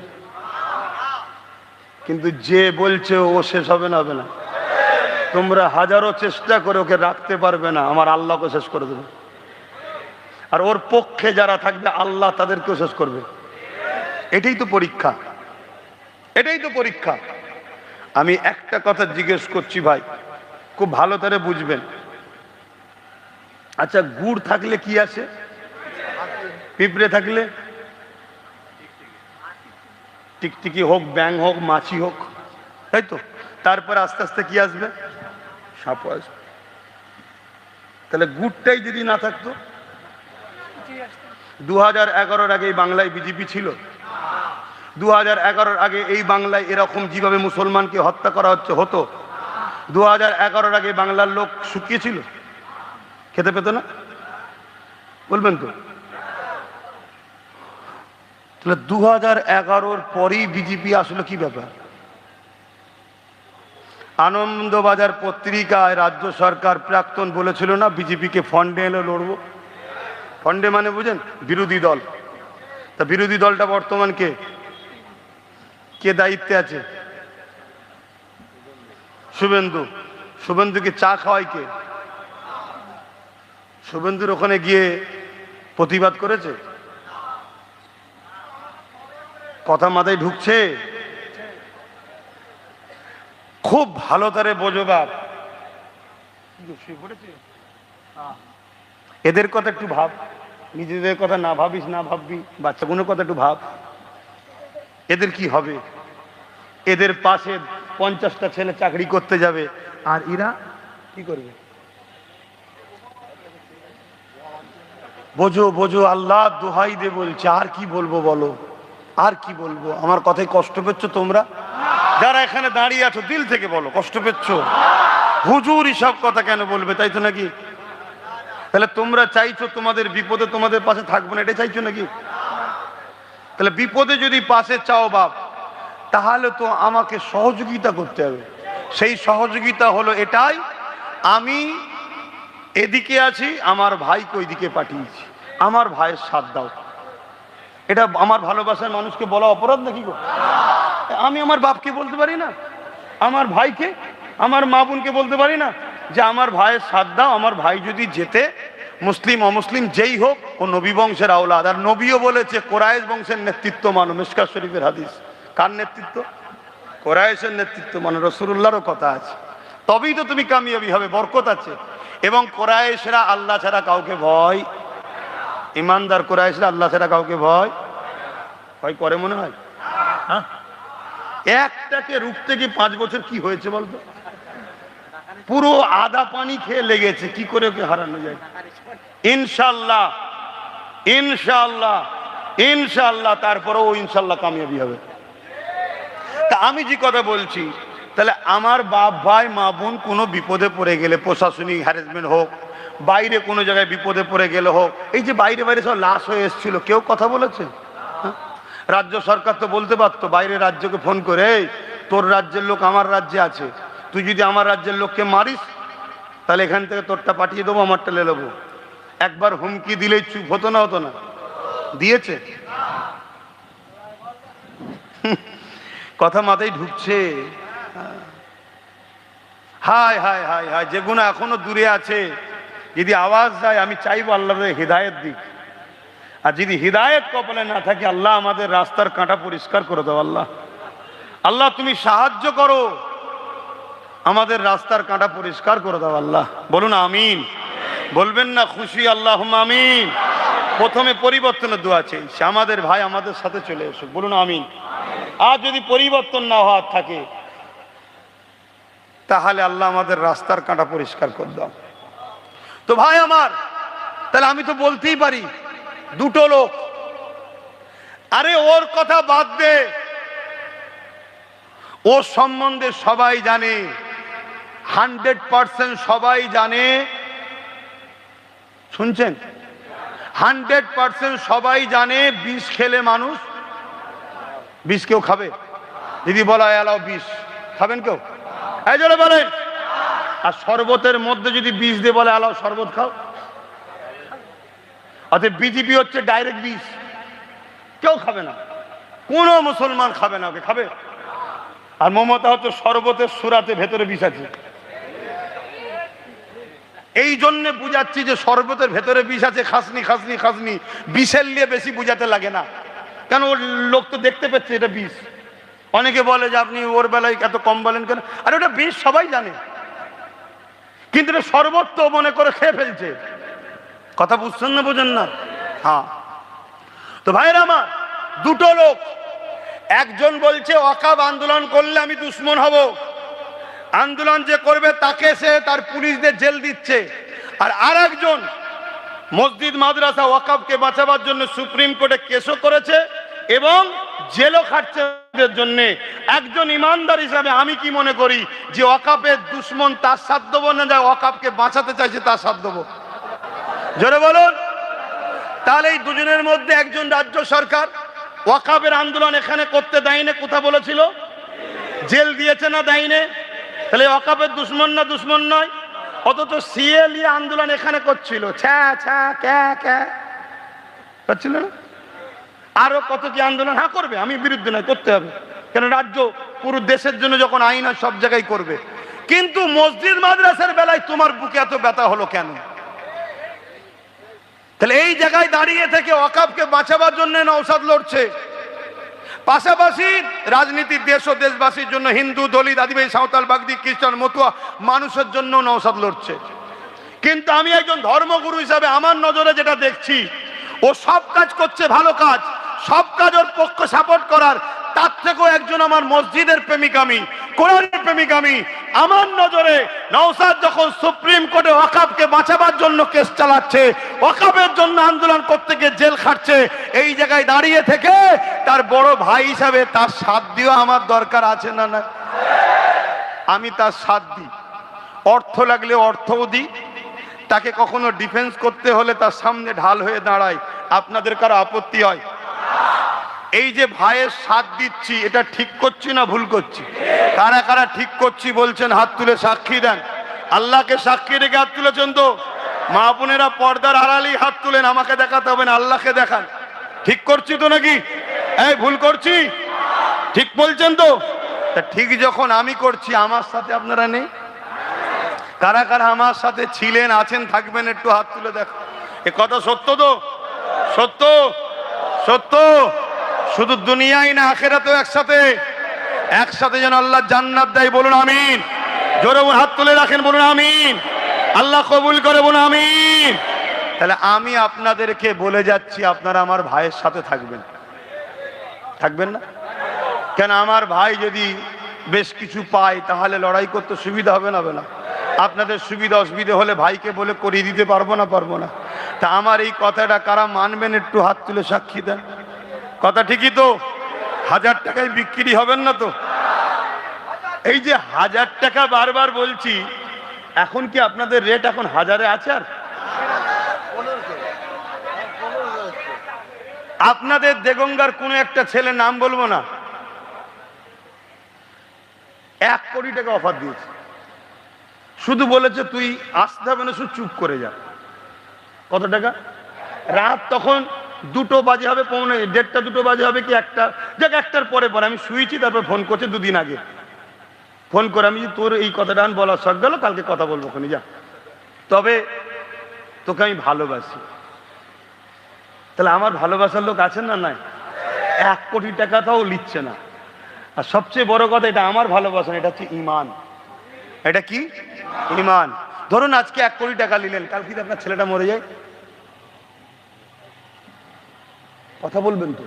কিন্তু যে বলছে ও শেষ হবে না, হবে না। তোমরা হাজারো চেষ্টা করে ওকে রাখতে পারবে না, আমার আল্লাহকে শেষ করে দেবে। আর ওর পক্ষে যারা থাকবে আল্লাহ তাদেরকেও শেষ করবে। এটাই তো পরীক্ষা, এটাই তো পরীক্ষা। আমি একটা কথা জিজ্ঞেস করছি ভাই, খুব ভালো করে বুঝবেন। আচ্ছা, গুড় থাকলে কি আছে? পিঁপড়ে থাকলে? টিকটিকি হোক, ব্যাং হোক, মাছি হোক, তাই তো। তারপর আস্তে আস্তে কি আসবে? সাপ আসবে। তাহলে গুড়টাই যদি না থাকতো? 2011-র আগে এই বাংলায় বিজেপি ছিল? 2011-র আগে এই বাংলায় এরকম যেভাবে মুসলমানকে হত্যা করা হচ্ছে হতো? 2011-র আগে বাংলার লোক শুকিয়ে ছিল? খেতে পেত না? বলবেন তো? তাহলে 2011-র পরেই বিজেপি আসলে কি ব্যাপার? আনন্দবাজার পত্রিকায় রাজ্য সরকার প্রাক্তন বলেছিল না বিজেপিকে ফন্ডে এলে লড়বো। ফন্ডে মানে বুঝেন? বিরোধী দল। তা বিরোধী দলটা বর্তমান কে দায়িত্বে আছে? শুভেন্দু। শুভেন্দুকে চা খাওয়ায় কে? শুভেন্দুর ওখানে গিয়ে প্রতিবাদ করেছে? কথা মাথায় ঢুকছে? খুব ভালো তারে বোঝো বাপ, এদের কথা একটু ভাব, নিজেদের কথা না ভাবিস, না ভাববি, বাচ্চাগুলোর কথা একটু ভাব। এদের কি হবে? এদের পাশে 50টা ছেলে চাকরি করতে যাবে, আর এরা কি করবে? বোঝো বোঝো, আল্লাহ দোহাই দে বলছে, আর কি বলবো বলো, আর কি বলবো? আমার কথায় কষ্ট পেচ্ছ তোমরা যারা এখানে দাঁড়িয়ে আছো? দিল থেকে বলো, কষ্ট পেচ্ছ? হুজুর সব কথা কেন বলবে, তাই তো নাকি? তাহলে তোমরা চাইছো তোমাদের বিপদে তোমাদের পাশে থাকবো না, এটা চাইছো নাকি? তাহলে বিপদে যদি পাশে চাও বাপ, তাহলে তো আমাকে সহযোগিতা করতে হবে। সেই সহযোগিতা হলো এটাই, আমি এদিকে আছি, আমার ভাইকে ওইদিকে পাঠিয়েছি, আমার ভাইয়ের সাথ দাও। এটা আমার ভালোবাসার মানুষকে বলা অপরাধ নাকি গো? আমি আমার বাপকে বলতে পারি না, আমার ভাইকে, আমার মা বোনকে বলতে পারি না যে আমার ভাইয়ের সাথ দাও? আমার ভাই যদি যেতে, মুসলিম অমুসলিম যেই হোক, ও নবী বংশের আওলাদ। আর নবীও বলেছে কোরাইশ বংশের নেতৃত্ব মানো, মিশকাত শরীফের হাদিস। কার নেতৃত্ব? কোরাইশের নেতৃত্ব মানো, রাসূলুল্লাহরও কথা আছে। তবেই তো তুমি কামিয়াবি হবে, বরকত আছে। এবং কোরাইশরা আল্লাহ ছাড়া কাউকে ভয়, ইমানদার কোরাইশরা আল্লাহ ছাড়া কাউকে ভয় করে মনে হয়? হ্যাঁ, একটাকে রুখতে গিয়ে 5 বছর কি হয়েছে বলতো? পুরো আদা পানি খেয়ে লেগেছে, কি করে ওকে হারানো যায়? ইনশাল্লাহ ইনশাল্লাহ ইনশাল্লাহ, তারপরেও ইনশাল্লাহ কামিয়াবি হবে। তা আমি যে কথা বলছি, তাহলে আমার বাপ ভাই মা বোন কোনো বিপদে পড়ে গেলে, প্রশাসনিক হ্যারাসমেন্ট হোক, বাইরে কোনো জায়গায় বিপদে পড়ে গেলে হোক, এই যে বাইরে বাইরে সব লাশ হয়ে এসেছিল, কেউ কথা বলেছে? রাজ্য সরকার তো বলতে পারতো, বাইরে রাজ্যকে ফোন করে, এই তোর রাজ্যের লোক আমার রাজ্যে আছে, তুই যদি আমার রাজ্যের লোককে মারিস তাহলে এখান থেকে তোরটা পাঠিয়ে দেবো, আমারটা লে নেবো। একবার হুমকি দিলেই চুপ হতো না? হতো না? দিয়েছে? কথা মাথায় ঢুকছে? হায় হায় হায় হায়, যেগুলো এখনো দূরে আছে, যদি আওয়াজ যায়, আমি চাইবো আল্লাহ হিদায়ত দিক। আর যদি হিদায়ত কপালে না থাকে, আল্লাহ আমাদের রাস্তার কাঁটা পরিষ্কার করে দাও। আল্লাহ আল্লাহ তুমি সাহায্য করো, আমাদের রাস্তার কাঁটা পরিষ্কার করে দাও। আল্লাহ বলুন আমিন। বলবেন না খুশি? আল্লাহ আমিন। প্রথমে পরিবর্তনের দোয়া চাইছি, আমাদের ভাই আমাদের সাথে চলে এসো, বলুন আমিন। আর যদি পরিবর্তন না হওয়ার থাকে, তাহলে আল্লাহ আমাদের রাস্তার কাঁটা পরিষ্কার করে দাও। তো ভাই আমার, তাহলে আমি তো বলতেই পারি দুটো লোক, আরে ওর কথা বাদ দে, ওর সম্বন্ধে সবাই জানে, 100% সবাই জানে, শুনছেন? 100% সবাই জানে বিষ খেলে মানুষ, বিষ কেউ খাবে? যদি বলা হয় এলাও বিষ, খাবেন কেউ? এই জন্য বলেন। আর শরবতের মধ্যে যদি বিষ দিয়ে বলে এলাও শরবত খাও, অর্থাৎ বিজেপি হচ্ছে ডাইরেক্ট বিষ, কেউ খাবে না, কোনো মুসলমান খাবে না, ওকে খাবে? আর মমতা হচ্ছে শরবতের সুরাতে ভেতরে বিষ আছে। এই জন্য বুঝাচ্ছি যে শরবতের ভেতরে বিষ আছে, খাসনি খাসনি খাসনি, বিষের নিয়ে বেশি বুঝাতে লাগে না, কেন ওর লোক তো দেখতে পাচ্ছে এটা বিষ। অনেকে বলে যে আপনি ওর বেলায় এত কম বলেন কেন? আরে ওটা বিষ সবাই জানে, কিন্তু এটা শরবত তো মনে করে খেয়ে ফেলছে। কথা বুঝছেন না? বোঝেন না? হ্যাঁ। তো ভাইরা আমার, দুটো লোক, একজন বলছে ওয়াকফ আন্দোলন করলে আমি দুশ্মন হব, আন্দোলন যে করবে তাকে সে তার পুলিশদের জেল দিচ্ছে। আর আরেকজন মসজিদ মাদ্রাসা ওয়াকফকে বাঁচাবার জন্য সুপ্রিম কোর্টে কেসও করেছে এবং জেলও খাটছে এর জন্য। একজন ইমানদার হিসাবে আমি কি মনে করি যে ওয়াকফের দুশ্মন তার সাথ দেবো না, যা ওয়াকফকে বাঁচাতে চাইছে তার সাথ দেবো? জোরে বলুন। তাহলে এই দুজনের মধ্যে একজন রাজ্য সরকার ওয়াকফের আন্দোলন এখানে করতে দেয়নি, কোথা বলেছিল? জেল দিয়েছে না দেয়নি? তাহলে ওয়াকফের দুশ্মন না দুশ্মন নয়? অথচ সিএলই আন্দোলন এখানে করছিল, ছ্যা ছ্যা ক্যা ক্যা করছিল না? আরো কত কি আন্দোলন হ্যাঁ করবে, আমি বিরুদ্ধে নয়, করতে হবে, কেন রাজ্য পুরো দেশের জন্য যখন আইন হয় সব জায়গায় করবে। কিন্তু মসজিদ মাদ্রাসার বেলায় তোমার বুকে এত ব্যথা হলো কেন? তাহলে এই জায়গায় দাঁড়িয়ে থেকে ওয়াকফকে বাঁচাবার জন্য নওশাদ লড়ছে, পাশাপাশি রাজনীতির দেশ ও দেশবাসীর জন্য হিন্দু, দলিত, আদিবাসী, সাঁওতাল, বাগদি, খ্রিস্টান, মতুয়া মানুষের জন্য নওশাদ লড়ছে। কিন্তু আমি একজন ধর্মগুরু হিসাবে আমার নজরে যেটা দেখছি, ও সব কাজ করছে, ভালো কাজ, সব কাজ ওর পক্ষে সাপোর্ট করার, তার থেকেও একজন আমার মসজিদের প্রেমিক, আমি কোরআনের প্রেমিক। আমি আমার নজরে নওশাদ যখন সুপ্রিম কোর্টে ওয়াকফকে বাঁচাবার জন্য কেস চালাচ্ছে, ওয়াকফের জন্য আন্দোলন করতে গিয়ে জেল খাটছে, এই জায়গায় দাঁড়িয়ে থেকে তার বড় ভাই হিসাবে তার সাথ দিও আমার দরকার আছে না? না, আমি তার সাথ দিই, অর্থ লাগলে অর্থও দিই, তাকে কখনো ডিফেন্স করতে হলে তার সামনে ঢাল হয়ে দাঁড়ায়। আপনাদের কারো আপত্তি হয়? এই যে ভাইয়ের সাথ দিচ্ছি, এটা ঠিক করছি না ভুল করছি? কারা কারা ঠিক করছি বলছেন হাত তুলে সাক্ষী দেন। আল্লাহকে সাক্ষী রেখে হাত তুলেছেন তো? মা বোনেরা পর্দার আড়ালেই হাত তুলেন, আমাকে দেখাতে হবে না, আল্লাহকে দেখান। ঠিক করছি তো নাকি? এই ভুল করছি? ঠিক বলছেন তো? তা ঠিক যখন আমি করছি, আমার সাথে আপনারা নেই? কারা কারা আমার সাথে ছিলেন, আছেন, থাকবেন, একটু হাত তুলে দেখো। এ কথা সত্য তো? সত্য? সত্য? শুধু দুনিয়ায় না, আখিরাতেও একসাথে, একসাথে যেন আল্লাহ জান্নাত দেয়, বলুন আমিন। জোরে হাত তুলে রাখেন, বলুন আমিন। আল্লাহ কবুল করে, বলুন আমিন। তাহলে আমি আপনাদেরকে বলে যাচ্ছি, আপনারা আমার ভাইয়ের সাথে থাকবেন, থাকবেন না? কেন, আমার ভাই যদি বেশ কিছু পায় তাহলে লড়াই করতে সুবিধা হবে না? না, আপনাদের সুবিধা অসুবিধা হলে ভাইকে বলে করিয়ে দিতে পারবো না? পারবো না। তা আমার এই কথাটা কারা মানবেন একটু হাত তুলে সাক্ষী দেন। কথা ঠিকই তো? 1000 টাকায় বিক্রি হবেন না তো? এই যে 1000 টাকা বারবার বলছি, এখন কি আপনাদের রেট এখন 1000-এ আছে? আর আপনাদের দেগঙ্গার কোন একটা ছেলে, নাম বলবো না, 1 কোটি টাকা অফার দিয়েছে, শুধু বলেছে তুই আসতে হবে না, শুধু চুপ করে যা। কত টাকা? রাত তখন 2টো বাজে হবে, 1:30 2টো বাজে হবে কি 1টা, যাক 1টার পরে পরে আমি শুয়েছি, তারপর ফোন করছে 2 দিন আগে ফোন করে, আমি তোর এই কথাটা বলার শখ গেল, কালকে কথা বলবো ওখানে যা, তবে তোকে আমি ভালোবাসি। তাহলে আমার ভালোবাসার লোক আছেন না? নাই? 1 কোটি টাকাটাও লিখছে না। আর সবচেয়ে বড় কথা, এটা আমার ভালোবাসা, এটা হচ্ছে ইমান। এটা কি? ইমান। ধরুন আজকে 1 কোটি টাকা নিলেন, কালকে যদি আপনার ছেলেটা মরে যায়, কথা বলবেন তো?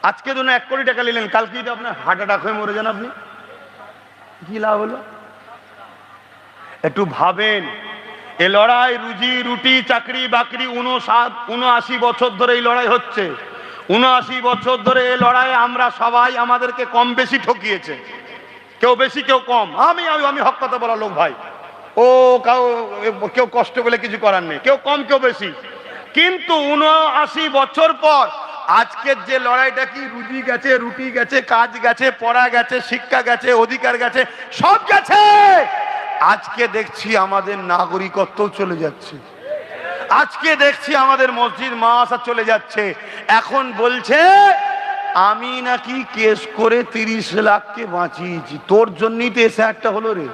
আজকে ধরুন 1 কোটি টাকা নিলেন, কালকে যদি আপনার হার্ট অ্যাটাক হয়ে মরে যান, আপনি কি লাভ হলো? একটু ভাবেন। এ লড়াই রুজি রুটি, চাকরি বাকরি, 79 বছর ধরে এই লড়াই হচ্ছে। 79 বছর ধরে এই লড়াই আমরা সবাই, আমাদেরকে কম বেশি ঠকিয়েছে, কেউ বেশি কেউ কম। আমি হক কথা বলা লোক ভাই, ও কেউ কষ্ট বলে কিছু করার নেই, কেউ কম কেউ বেশি। কিন্তু 79 বছর পর আজকের যে লড়াইটা, কি রুজি গেছে, রুটি গেছে, কাজ গেছে, পড়া গেছে, শিক্ষা গেছে, অধিকার গেছে, সব গেছে। আজকে দেখছি আমাদের নাগরিকত্ব চলে যাচ্ছে, আজকে দেখছি আমাদের মসজিদ মাদ্রাসা চলে যাচ্ছে। এখন বলছে আমি নাকি কেস করে 30 লাখকে বাঁচিয়েছি, তোর জন্যই তো এসে একটা হলো রে।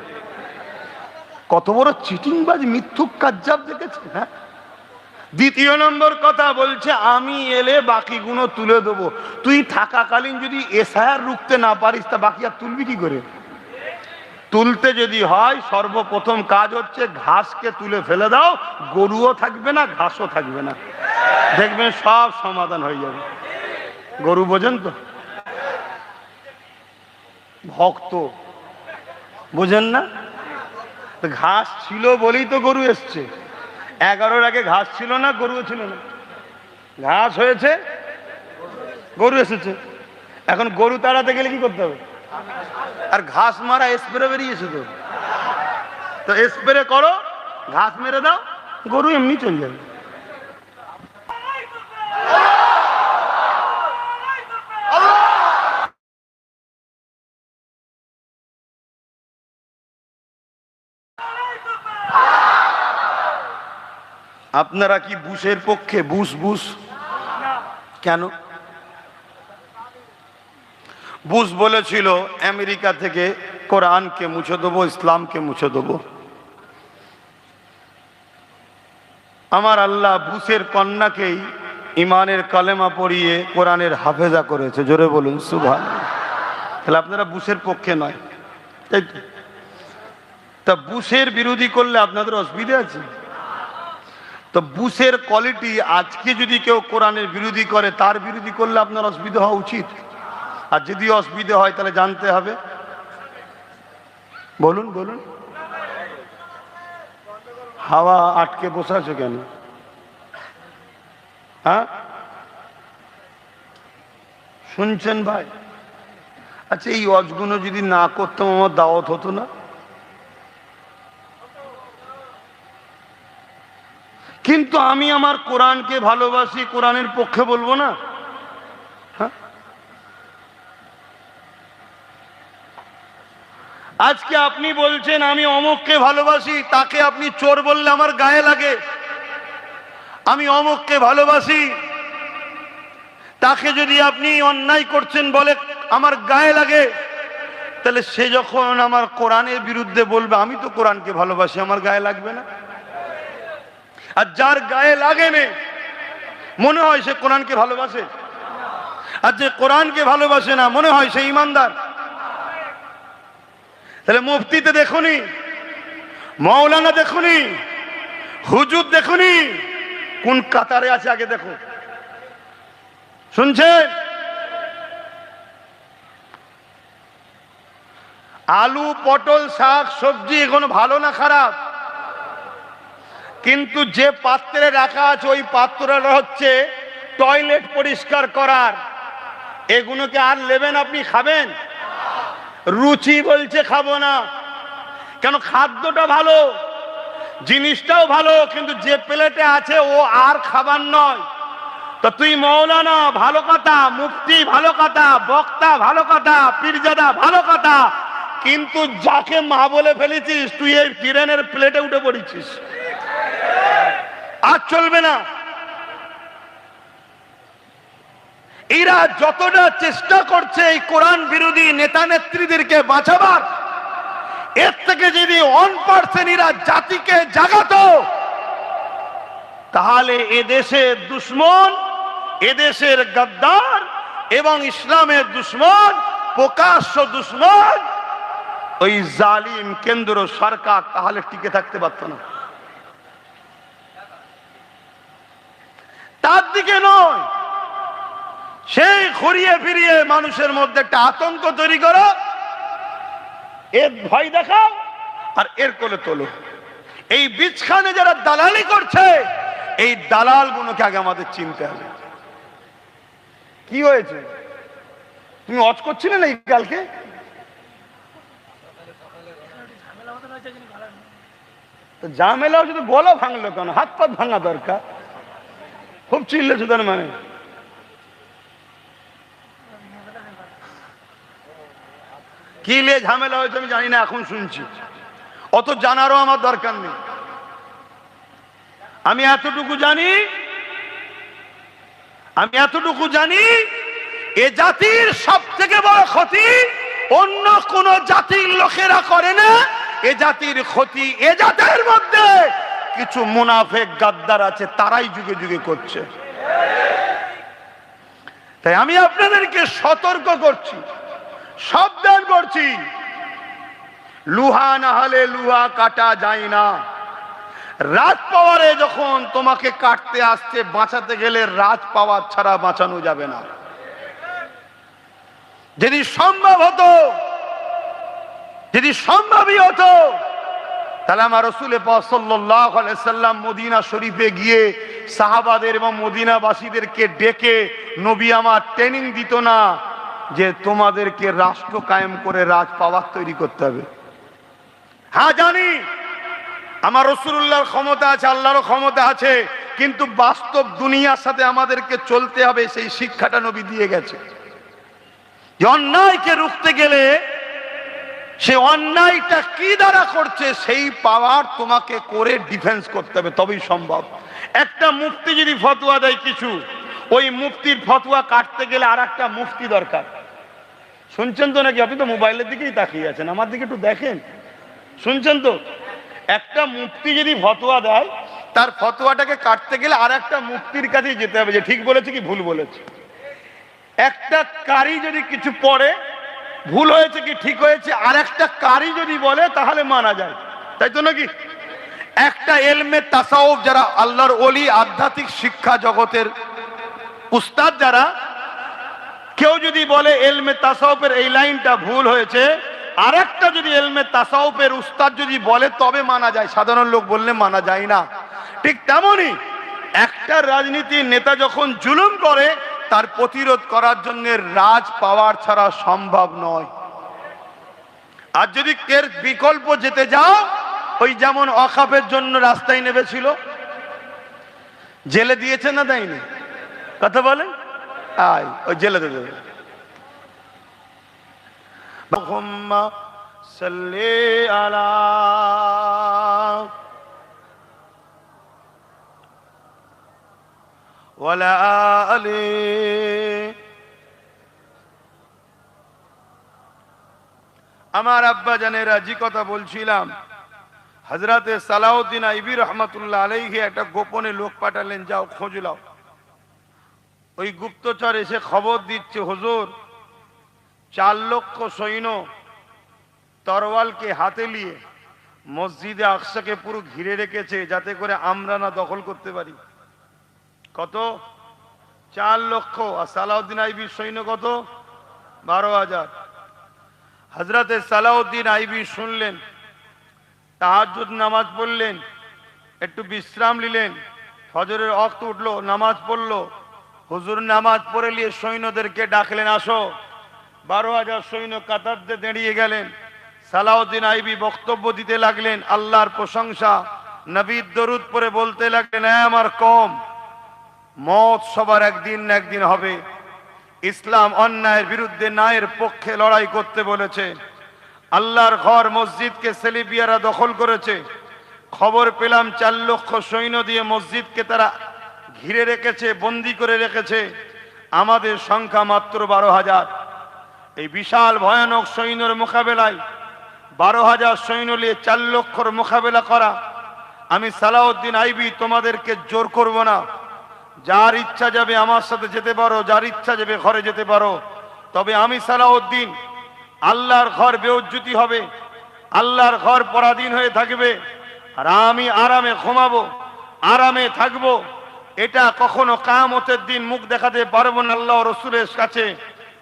কত বড় চিটিংবাজ, মিথ্যুক কাজ্জাব দেখেছে। হ্যাঁ, দ্বিতীয় নম্বর কথা বলছে আমি এলে বাকিগুলো তুলে দেবো। তুই থাকাকালীন যদি এসআইআর রুখতে না পারিস, তা বাকি আর তুলবি কি করে? তুলতে যদি হয়, সর্বপ্রথম কাজ হচ্ছে ঘাসকে তুলে ফেলে দাও, গরুও থাকবে না, ঘাসও থাকবে না, দেখবেন সব সমাধান হয়ে যাবে। গরু বোঝেন তো? ভক্ত বোঝেন না? ঘাস ছিল বলেই তো গরু এসছে। 11-র আগে ঘাস ছিল না, গরুও ছিল না, ঘাস হয়েছে, গরু এসেছে। এখন গরু তাড়াতে গেলে কি করতে হবে? আর ঘাস মারা স্প্রে বেরিয়েছে তো স্প্রে করো, ঘাস মেরে দাও, গরু এমনি চলে যাবে। আপনারা কি বুশের পক্ষে? বুশ কেন? বুশ বলেছিল আমেরিকা থেকে কোরআনকে মুছে দেবো, ইসলামকে মুছে দেবো। আমার আল্লাহ বুশের কন্যাকেই ইমানের কালেমা পড়িয়ে কোরআনের হাফেজা করেছে, জোরে বলুন সুবহানাল্লাহ। তাহলে আপনারা বুশের পক্ষে নয়, তাই তো? তা বুশের বিরোধী করলে আপনাদের অসুবিধা আছে? তো বুশের কোয়ালিটি আজকে যদি কেউ কোরআনের বিরোধী করে, তার বিরোধী করলে আপনার অসুবিধা হওয়া উচিত। আর যদি অসুবিধা হয় তাহলে জানতে হবে। বলুন বলুন, হাওয়া আটকে বসে আছো কেন? হ্যাঁ শুনছেন ভাই? আচ্ছা, এই অজগুলো যদি না করতাম আমার দাওয়াত হতো না? কিন্তু আমি আমার কোরআনকে ভালোবাসি, কোরআনের পক্ষে বলবো না? হ্যাঁ, আজকে আপনি বলছেন আমি অমুককে ভালোবাসি, তাকে আপনি চোর বললে আমার গায়ে লাগে। আমি অমুককে ভালোবাসি, তাকে যদি আপনি অন্যায় করছেন বলে আমার গায়ে লাগে। তাহলে সে যখন আমার কোরআনের বিরুদ্ধে বলবে, আমি তো কোরআনকে ভালোবাসি, আমার গায়ে লাগবে না? আর যার গায়ে লাগে না মনে হয় সে কোরআনকে ভালোবাসে, আর যে কোরআনকে ভালোবাসে না মনে হয় সে ইমানদার। তাহলে মুফতিতে দেখুনি, মাওলানা দেখুনি, হুজুর দেখুনি, কোন কাতারে আছে আগে দেখো। শুনছেন? আলু, পটল, শাক, সবজি এগুলো ভালো না খারাপ, কিন্তু যে পাত্রে রাখা আছে ওই পাত্রটা হচ্ছে টয়লেট পরিষ্কার করার। এগুলোকে আর নেবেন আপনি, খাবেন? রুচি বলছে খাবো না, কেন? খাদ্যটা ভালো, জিনিসটাও ভালো, কিন্তু যে প্লেটে আছে ও আর খাবার নয়। তো তুই মৌলানা ভালো কথা, মুফতি ভালো কথা, বক্তা ভালো কথা, পীরজাদা ভালো কথা, কিন্তু যাকে মা বলে ফেলেছিস তুই এই কিরেনের প্লেটে উঠে পড়েছিস, আর চলবে না। এরা যতটা চেষ্টা করছে এই কোরআন বিরোধী নেতা নেত্রীদেরকে বাঁচাবার, এর থেকে যদি 1% এরা জাতিকে জাগাতো, তাহলে এদেশের দুশ্মন, এদেশের গদ্দার এবং ইসলামের দুশ্মন, প্রকাশ্য দুশ্মন ওই জালিম কেন্দ্র সরকার, তাহলে টিকে থাকতে পারত না। তার দিকে নয়, সেই ঘুরিয়ে ফিরিয়ে মানুষের মধ্যে একটা আতঙ্ক তৈরি করো, এর ভয় দেখাও আর এর কোলে তোলো। এই বীজখানে যারা দালালি করছে, এই দালাল গুলোকে আগে আমাদের চিনতে হবে। কি হয়েছে? তুমি অজ করছিলে না কালকে? ঝামেলা শুধু গলা ভাঙলো কেন? হাত পাত ভাঙা দরকার। খুব চিল্লেছো তার মানে? কি লে ঝামেলা হয়েছে আমি জানি না, এখন শুনছি। অত জানারও আমার দরকার নেই। আমি এতটুকু জানি, এ জাতির সব থেকে বড় ক্ষতি অন্য কোন জাতির লোকেরা করে না। এ জাতির ক্ষতি এ জাতির মধ্যে কিছু মুনাফেক গাদ্দার আছে, তারাই যুগে যুগে করছে। তাই আমি আপনাদেরকে সতর্ক করছি, সাবধান করছি, লুহা না হলে লুহা কাটা যায় না। রাজ পাওয়ারে যখন তোমাকে কাটতে আসছে, বাঁচাতে গেলে রাজ পাওয়ার ছাড়া বাঁচানো যাবে না। যদি সম্ভবই হতো, তাহলে আমার রাসূল পাক সাল্লাল্লাহু আলাইহি সাল্লাম মদিনা শরীফে গিয়ে সাহাবাদের এবং মদিনাবাসীদেরকে ডেকে নবী আমার ট্রেনিং দিত না যে তোমাদেরকে রাষ্ট্র কায়েম করে রাজ পাওয়ার তৈরি করতে হবে। হ্যাঁ জানি আমার রাসূলুল্লাহর ক্ষমতা আছে, আল্লাহরও ক্ষমতা আছে, কিন্তু বাস্তব দুনিয়ার সাথে আমাদেরকে চলতে হবে, সেই শিক্ষাটা নবী দিয়ে গেছে। যে অন্যায়কে রুখতে গেলে সে অন্যায়টা কি দ্বারা করছে সেই পাওয়ার তোমাকে করে ডিফেন্স করতে হবে, তবেই সম্ভব। একটা মুফতি যদি ফতোয়া দেয় কিছু, ওই মুফতির ফতোয়া কাটতে গেলে আর একটা মুফতি দরকার। শুনছেন তো নাকি? আপনি তো মোবাইলের দিকেই তাকিয়ে আছেন, আমার দিকে একটু দেখেন। শুনছেন তো? একটা মুফতি যদি ফতোয়া দেয় তার ফতোয়াটাকে কাটতে গেলে আর একটা মুফতির কাছেই যেতে হবে যে ঠিক বলেছে কি ভুল বলেছে। একটা কারি যদি কিছু পড়ে ভুল হয়েছে কি ঠিক হয়েছে আর একটা কারি যদি বলে তাহলে মানা যায়, তাই তো নাকি? একটা এলমে তাসাউফ যারা আল্লাহর ওলি আধ্যাত্মিক শিক্ষা জগতের উস্তাদ যারা, কেউ যদি বলে এলমে তাসাউফের এই লাইনটা ভুল হয়েছে, আর একটা যদি এলমে তাসাউফের উস্তাদ যদি বলে তবে মানা যায়, সাধারণ লোক বললে মানা যায় না। ঠিক তেমনই একটা রাজনীতির নেতা যখন জুলুম করে তার প্রতিরোধ করার জন্য রাজ পাওয়ার ছাড়া সম্ভব নয়। আর যদি এর বিকল্প যেতে যাও, ওই যেমন ওয়াকফের জন্য রাস্তায় নেমেছিল, জেলে দিয়েছে না দেয়নি? কথা বলেন, ওই জেলে দেবে। اللهم صل على وعلى آل আমার আব্বা জানেরা জি কথা বলছিলাম, হযরতে সালাউদ্দিন আইবি রহমাতুল্লাহ আলাইহি একটা গোপনে লোক পাঠালেন, যাও খোঁজ লাও। ওই গুপ্তচর এসে খবর দিচ্ছে, হুজুর 4 লক্ষ সৈন্য তরওয়ালকে হাতে নিয়ে মসজিদে আকসাকে পুরো ঘিরে রেখেছে যাতে করে আমরা না দখল করতে পারি। কত? 4 লক্ষ। আর সালাউদ্দিন আইবির সৈন্য কত? 12,000। হযরতে সালাউদ্দিন আইবি শুনলেন, তাহাজ্জুদ নামাজ পড়লেন, একটু বিশ্রাম নিলেন, ফজরের ওয়াক্ত উঠলো, নামাজ পড়লো। হুজুর নামাজ পড়ে নিয়ে সৈন্যদেরকে ডাকলেন, আসো। 12,000 সৈন্য কাতার দিয়ে দাঁড়িয়ে গেলেন। সালাউদ্দিন আইবি বক্তব্য দিতে লাগলেন, আল্লাহর প্রশংসা, নবীর দরুদ পড়ে বলতে লাগলেন, আমার কওম, মওত সবার একদিন না একদিন হবে। ইসলাম অন্যায়ের বিরুদ্ধে ন্যায়ের পক্ষে লড়াই করতে বলেছে। আল্লাহর ঘর মসজিদকে সেলিবিয়ারা দখল করেছে। খবর পেলাম 4 লক্ষ সৈন্য দিয়ে মসজিদকে তারা ঘিরে রেখেছে, বন্দী করে রেখেছে। আমাদের সংখ্যা মাত্র 12,000। এই বিশাল ভয়ানক সৈন্যের মোকাবেলায় 12,000 সৈন্য নিয়ে 4 লক্ষর মোকাবেলা করা, আমি সালাউদ্দিন আইবি তোমাদেরকে জোর করব না। যার ইচ্ছা যাবে আমার সাথে যেতে পারো, যার ইচ্ছা যাবে ঘরে যেতে পারো। তবে আমি সালাউদ্দিন, আল্লাহর ঘর বেউজ্জতি হবে, আল্লাহর ঘর পরাধীন হয়ে থাকবে, আর আমি আরামে ঘুমাবো, আরামে থাকবো। এটা কখনো কিয়ামতের দিন মুখ দেখাতে পারবো না আল্লাহ রাসূলের কাছে।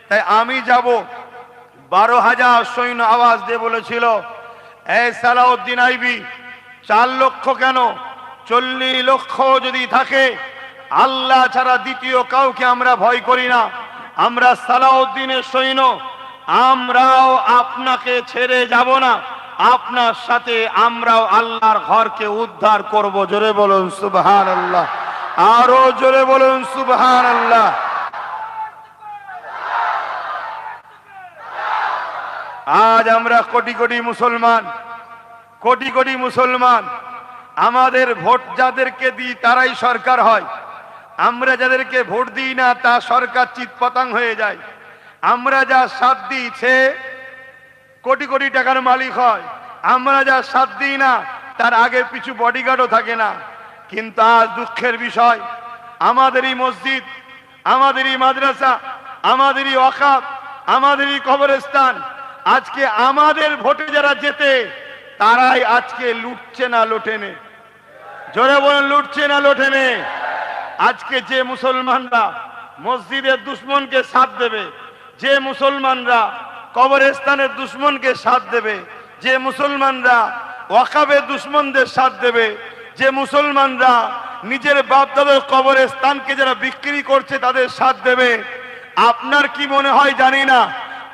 তাই আমি যাব। 12,000 সৈন্য আওয়াজ দিয়ে বলেছিল, এই সালাউদ্দিন আইবি, 4 লক্ষ কেন, 40 লক্ষ যদি থাকে, আল্লাহ ছাড়া দ্বিতীয় কাউকে আমরা ভয় করি না। আমরা সালাউদ্দিনের সৈন্য, আমরাও আপনাকে ছেড়ে যাব না। আপনার সাথে আমরাও আল্লাহর ঘরকে উদ্ধার করব। জোরে বলুন সুবহানাল্লাহ, আরো জোরে বলুন সুবহানাল্লাহ। আজ আমরা কোটি কোটি মুসলমান, কোটি কোটি মুসলমান, আমাদের ভোট যাদেরকে দিই তারাই সরকার হয়। আমরা যাদেরকে ভোট দিই না তা সরকার চিৎপটাং হয়ে যায়। আমরা যা সাথ দিই সে কোটি কোটি টাকার মালিক হয়। আমরা যা সাথ দিই না তার আগে পিছু বডিগার্ডও থাকে না। কিন্তু আজ দুঃখের বিষয়, আমাদেরই মসজিদ, আমাদেরই মাদ্রাসা, আমাদেরই ওয়াকফ, আমাদেরই কবরস্থান, আজকে আমাদের ভোটে যারা যেতে তারাই আজকে লুটছে না লোটেনে। জোরে বলেন, লুটছে না লোটেনে। আজকে যে মুসলমানরা মসজিদের দুশ্মনকে সাথ দেবে, যে মুসলমানরা কবরস্থানের দুশ্মনকে সাথ দেবে, যে মুসলমানরা ওয়াকফের দুশ্মনদের সাথ দেবে, যে মুসলমানরা নিজের বাপ দাদার কবরস্থানকে যারা বিক্রি করছে তাদের সাথ দেবে, আপনার কি মনে হয় জানি না,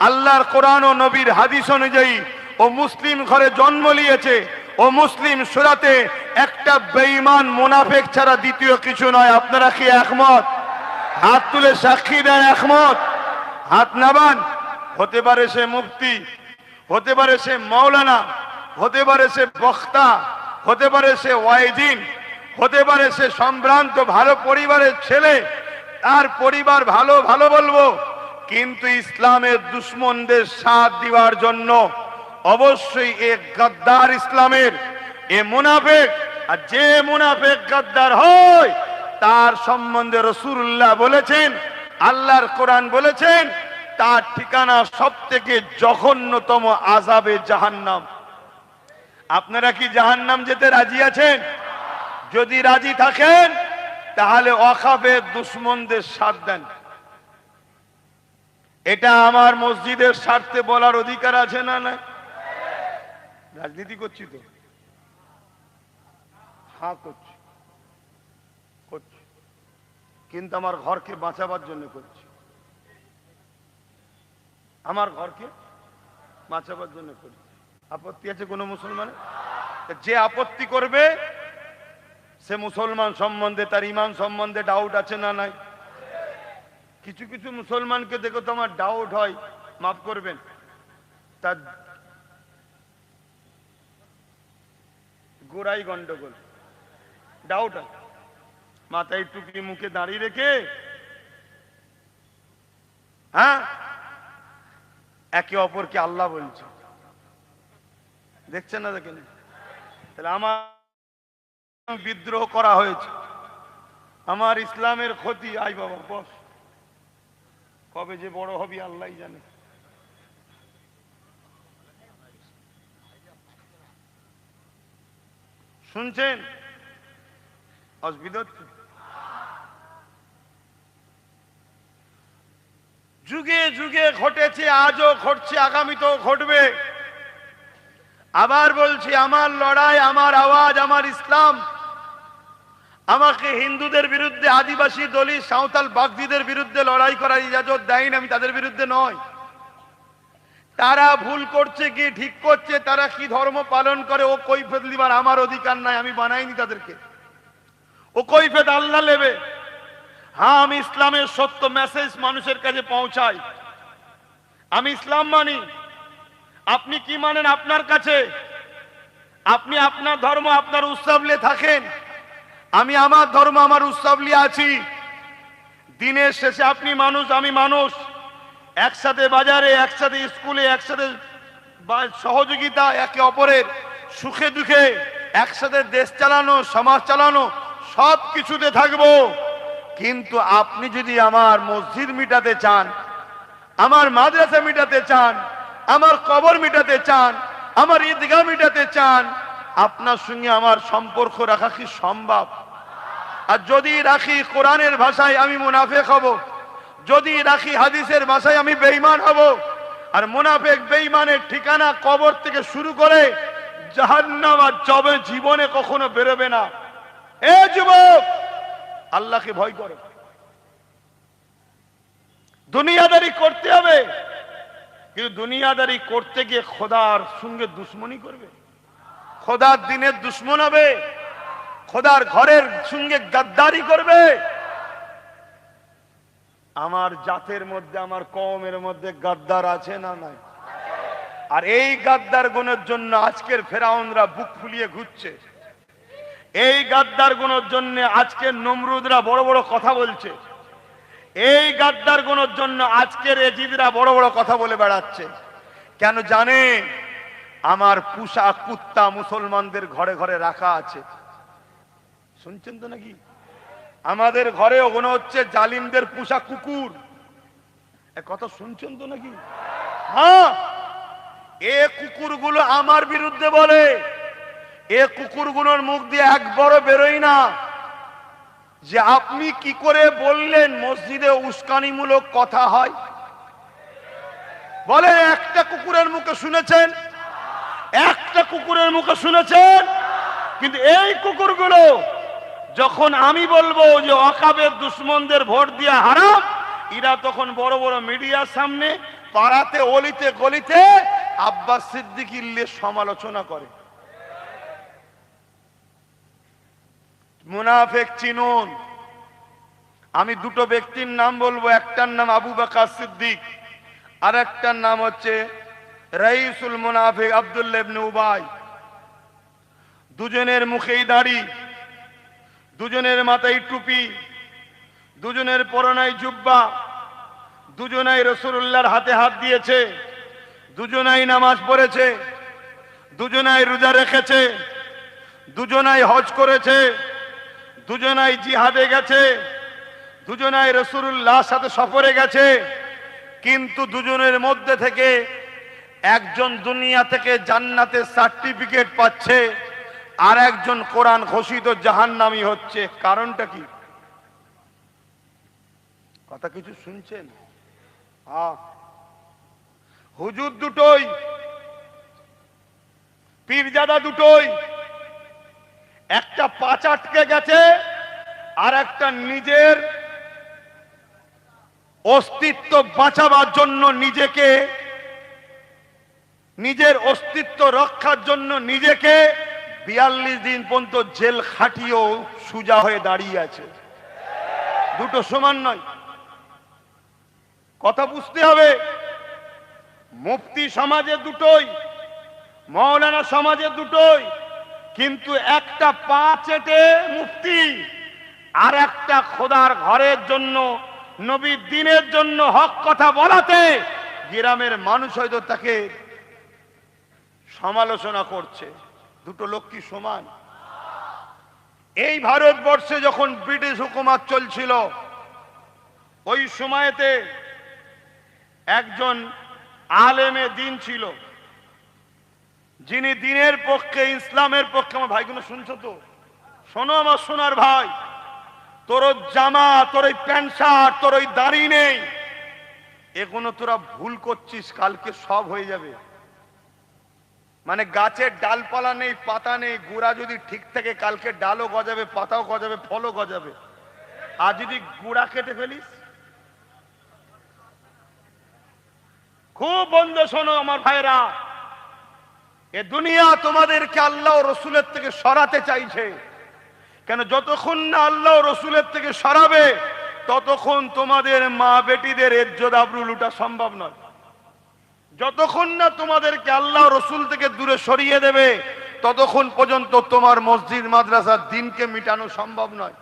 আল্লাহর কোরআন ও নবীর হাদিস অনুযায়ী ও মুসলিম ঘরে জন্ম নিয়েছে, ও মুসলিম সূরাতে একটা বেঈমান মুনাফিক ছাড়া দ্বিতীয় কিছু নয়। আপনারা কি একমত? হাত তুলে সাক্ষী দেন একমত। হাত নামান। হতে পারে সে মুফতি, হতে পারে সে মাওলানা, হতে পারে সে বক্তা, হতে পারে সে ওয়াইজিন, হতে পারে সে সম্ভ্রান্ত ভালো পরিবারের ছেলে, তার পরিবার ভালো ভালো বলবো, কিন্তু ইসলামের দুশ্মনদের সাথ দেওয়ার জন্য অবশ্যই এক গাদ্দার ইসলামের এ মুনাফিক আর যে মুনাফিক গাদ্দার হয় তার সম্বন্ধে রাসূলুল্লাহ বলেছেন, আল্লাহর কোরআন বলেছেন, তার ঠিকানা সবথেকে জঘন্যতম আযাবে জাহান্নাম। আপনারা কি জাহান্নাম যেতে রাজি আছেন? যদি রাজি থাকেন তাহলে ওয়াকাফের দুশমনদের সাথ দেন। এটা আমার মসজিদের স্বার্থে বলার অধিকার আছে না? না, রাজনীতি করছি তো, হ্যাঁ করছি, কিন্তু আমার ঘরকে বাঁচাবার জন্য করছি, আমার ঘরকে বাঁচাবার জন্য করছি। আপত্তি আছে কোনো মুসলমানের? যে আপত্তি করবে সে মুসলমান সম্বন্ধে, তার ঈমান সম্বন্ধে ডাউট আছে না নাই? কিছু কিছু মুসলমানকে দেখো তো আমার ডাউট হয়, মাফ করবেন, তার গোড়াই গন্ডগোল, ডাউট হয়, মাথায় টুপি মুখে দাঁড়িয়ে রেখে, হ্যাঁ, একে অপরকে আল্লাহ বলছে, দেখছেন না? দেখেন, তাহলে আমার বিদ্রোহ করা হয়েছে, আমার ইসলামের ক্ষতি। আই বাবা বস, কবে যে বড় হবি আল্লাহ জানে। শুনছেন? অসুবিধা হচ্ছে? যুগে যুগে ঘটেছে, আজও ঘটছে, আগামীতেও ঘটবে। আবার বলছি, আমার লড়াই, আমার আওয়াজ, আমার ইসলাম। আমাকে হিন্দুদের বিরুদ্ধে, আদিবাসী, দলিত, সাঁওতাল, বাগদিদের বিরুদ্ধে লড়াই করার ইজাজত দেয়নি, আমি তাদের বিরুদ্ধে নয়। তারা ভুল করছে কি ঠিক করছে, তারা কি ধর্ম পালন করে, ও কৈফিয়ত দিবার আমার অধিকার নাই, আমি বানাইনি তাদেরকে, ও কৈফিয়ত আল্লাহ নেবে। হ্যাঁ, আমি ইসলামের সত্য মেসেজ মানুষের কাছে পৌঁছাই, আমি ইসলাম মানি। আপনি কি মানেন আপনার কাছে? আপনি আপনার ধর্ম, আপনার উৎসব নিয়ে থাকেন, আমি আমার ধর্ম, আমার উৎসব নিয়ে আছি। দিনের শেষে আপনি মানুষ, আমি মানুষ, একসাথে বাজারে, একসাথে স্কুলে, একসাথে সহযোগিতা, একে অপরের সুখে দুঃখে একসাথে দেশ চালানো, সমাজ চালানো, সব কিছুতে থাকবো। কিন্তু আপনি যদি আমার মসজিদ মিটাতে চান, আমার মাদ্রাসা মিটাতে চান, আমার কবর মিটাতে চান, আমার ঈদগাহ মিটাতে চান, আপনার সঙ্গে আমার সম্পর্ক রাখা কি সম্ভব? আর যদি রাখি কোরআনের ভাষায় আমি মুনাফিক হব, যদি রাখি হাদিসের ভাষায় আমি বেঈমান হব। আর মুনাফিক বেঈমানের ঠিকানা কবর থেকে শুরু করে জাহান্নাম, আর জবে জীবনে কখনো বেরোবে না। এ যুবক, আল্লাহকে ভয় করো। দুনিয়াদারি করতে হবে, কিন্তু দুনিয়াদারি করতে গিয়ে খোদার সঙ্গে দুশ্মনী করবে, খোদার দিনের দুশ্মন হবে, খোদার ঘরের সঙ্গে গাদ্দারি করবে। আমার জাতের মধ্যে, আমার কওমের মধ্যে গাদ্দার আছে না নাই? আর এই গাদ্দার গুণের জন্য আজকের ফেরাউনরা বুক ফুলিয়ে ঘুরছে, এই গাদ্দার গুণের জন্য আজকের নমরুদরা বড় বড় কথা বলছে, এই গাদ্দার গুণের জন্য আজকের এজিদরা বড় বড় কথা বলে বেড়াচ্ছে। কেন জানে? আমার পুষা কুত্তা মুসলমানদের ঘরে ঘরে রাখা আছে। শুনছেন তো নাকি? আমাদের ঘরে ওগুলো হচ্ছে জালিমদের পুষা কুকুর। কথা শুনছেন তো নাকি? হ্যাঁ, এ কুকুরগুলো আমার বিরুদ্ধে বলে, এ কুকুরগুলোর মুখ দিয়ে একবারও বেরোয় না যে আপনি কি করে বললেন মসজিদে উস্কানিমূলক কথা হয়। বলে একটা কুকুরের মুখে শুনেছেন? একটা কুকুরের মুখে শুনেছেন? কিন্তু এই কুকুরগুলো যখন আমি বলবো যে ওয়াকাফের দুশমনদের ভোট দিয়া হারাম, এরা তখন বড় বড় মিডিয়ার সামনে, পাড়াতে, অলিতে গলিতে আব্বাস সিদ্দিকীর নিয়ে সমালোচনা করে। মুনাফিক চিনুন। আমি দুটো ব্যক্তির নাম বলবো, একটার নাম আবু বকর সিদ্দিক, আর একটার নাম হচ্ছে রাইসুল মুনাফিক আব্দুল্লাহ ইবনে উবাই। দুজনের মুখেই দাড়ি, দুজনের মাথায় টুপি, দুজনের পরনায় জুব্বা, দুজনাই রাসূলুল্লাহর হাতে হাত দিয়েছে, দুজনাই নামাজ পড়েছে, দুজনাই রোজা রেখেছে, দুজনাই হজ করেছে, দুজনাই জিহাদে গেছে, দুজনাই রাসূলুল্লাহর সাথে সফরে গেছে, কিন্তু দুজনের মধ্যে থেকে একজন দুনিয়া থেকে জান্নাতের সার্টিফিকেট পাচ্ছে, আর একজন কোরআন ঘোষিত জাহান্নামী হচ্ছে। কারণটা কি? কথা কিছু শুনছেন? হুজুর দুটোই, পীরজাদা দুটোই, একটা পাঁচ আটকে গেছে, আর একটা নিজের অস্তিত্ব বাঁচাবার জন্য নিজেকে, নিজের অস্তিত্ব রক্ষার জন্য নিজেকে 42 দিন পর্যন্ত জেল খাটিয়েও সোজা হয়ে দাঁড়িয়ে আছে। দুটো সমান নয়, কথা বুঝতে হবে। মুফতি সমাজে দুটোই, মাওলানা সমাজে দুটোই, কিন্তু একটা পা চেটে মুফতি, আর একটা খোদার ঘরের জন্য, নবীর দ্বীনের জন্য হক কথা বলাতে গ্রামের মানুষ হয়তো তাকে সমালোচনা করছে। দুটো লোক কি সমান? এই ভারতবর্ষে যখন ব্রিটিশ হুকুমত চলছিল, ওই সময়তে একজন আলেমে দ্বীন ছিল, যিনি দ্বীনের পক্ষে, ইসলামের পক্ষে। আমার ভাইগুলো শুনছো তো? শোনো আমার সোনার ভাই, তোর ওই জামা, তোর ওই প্যান্ট শার্ট, তোর ওই দাড়ি নেই, এগুলো তোরা ভুল করছিস, কালকে সব হয়ে যাবে। মানে গাছের ডালপালা নেই, পাতা নেই, গোড়া যদি ঠিক থাকে কালকে ডালও গজাবে, পাতাও গজাবে, ফলও গজাবে। আর যদি গোড়া কেটে ফেলিস, খুব বন্ধ শোনো আমার ভাইরা, এ দুনিয়া তোমাদেরকে আল্লাহ ও রসুলের থেকে সরাতে চাইছে। কেন? যতক্ষণ না আল্লাহ ও রসুলের থেকে সরাবে, ততক্ষণ তোমাদের মা বেটিদের ইজ্জত আবরু লুটা সম্ভব নয়। যতক্ষণ না তোমাদেরকে আল্লাহ রসুল থেকে দূরে সরিয়ে দেবে, ততক্ষণ পর্যন্ত তোমার মসজিদ মাদ্রাসার দিনকে মিটানো সম্ভব নয়।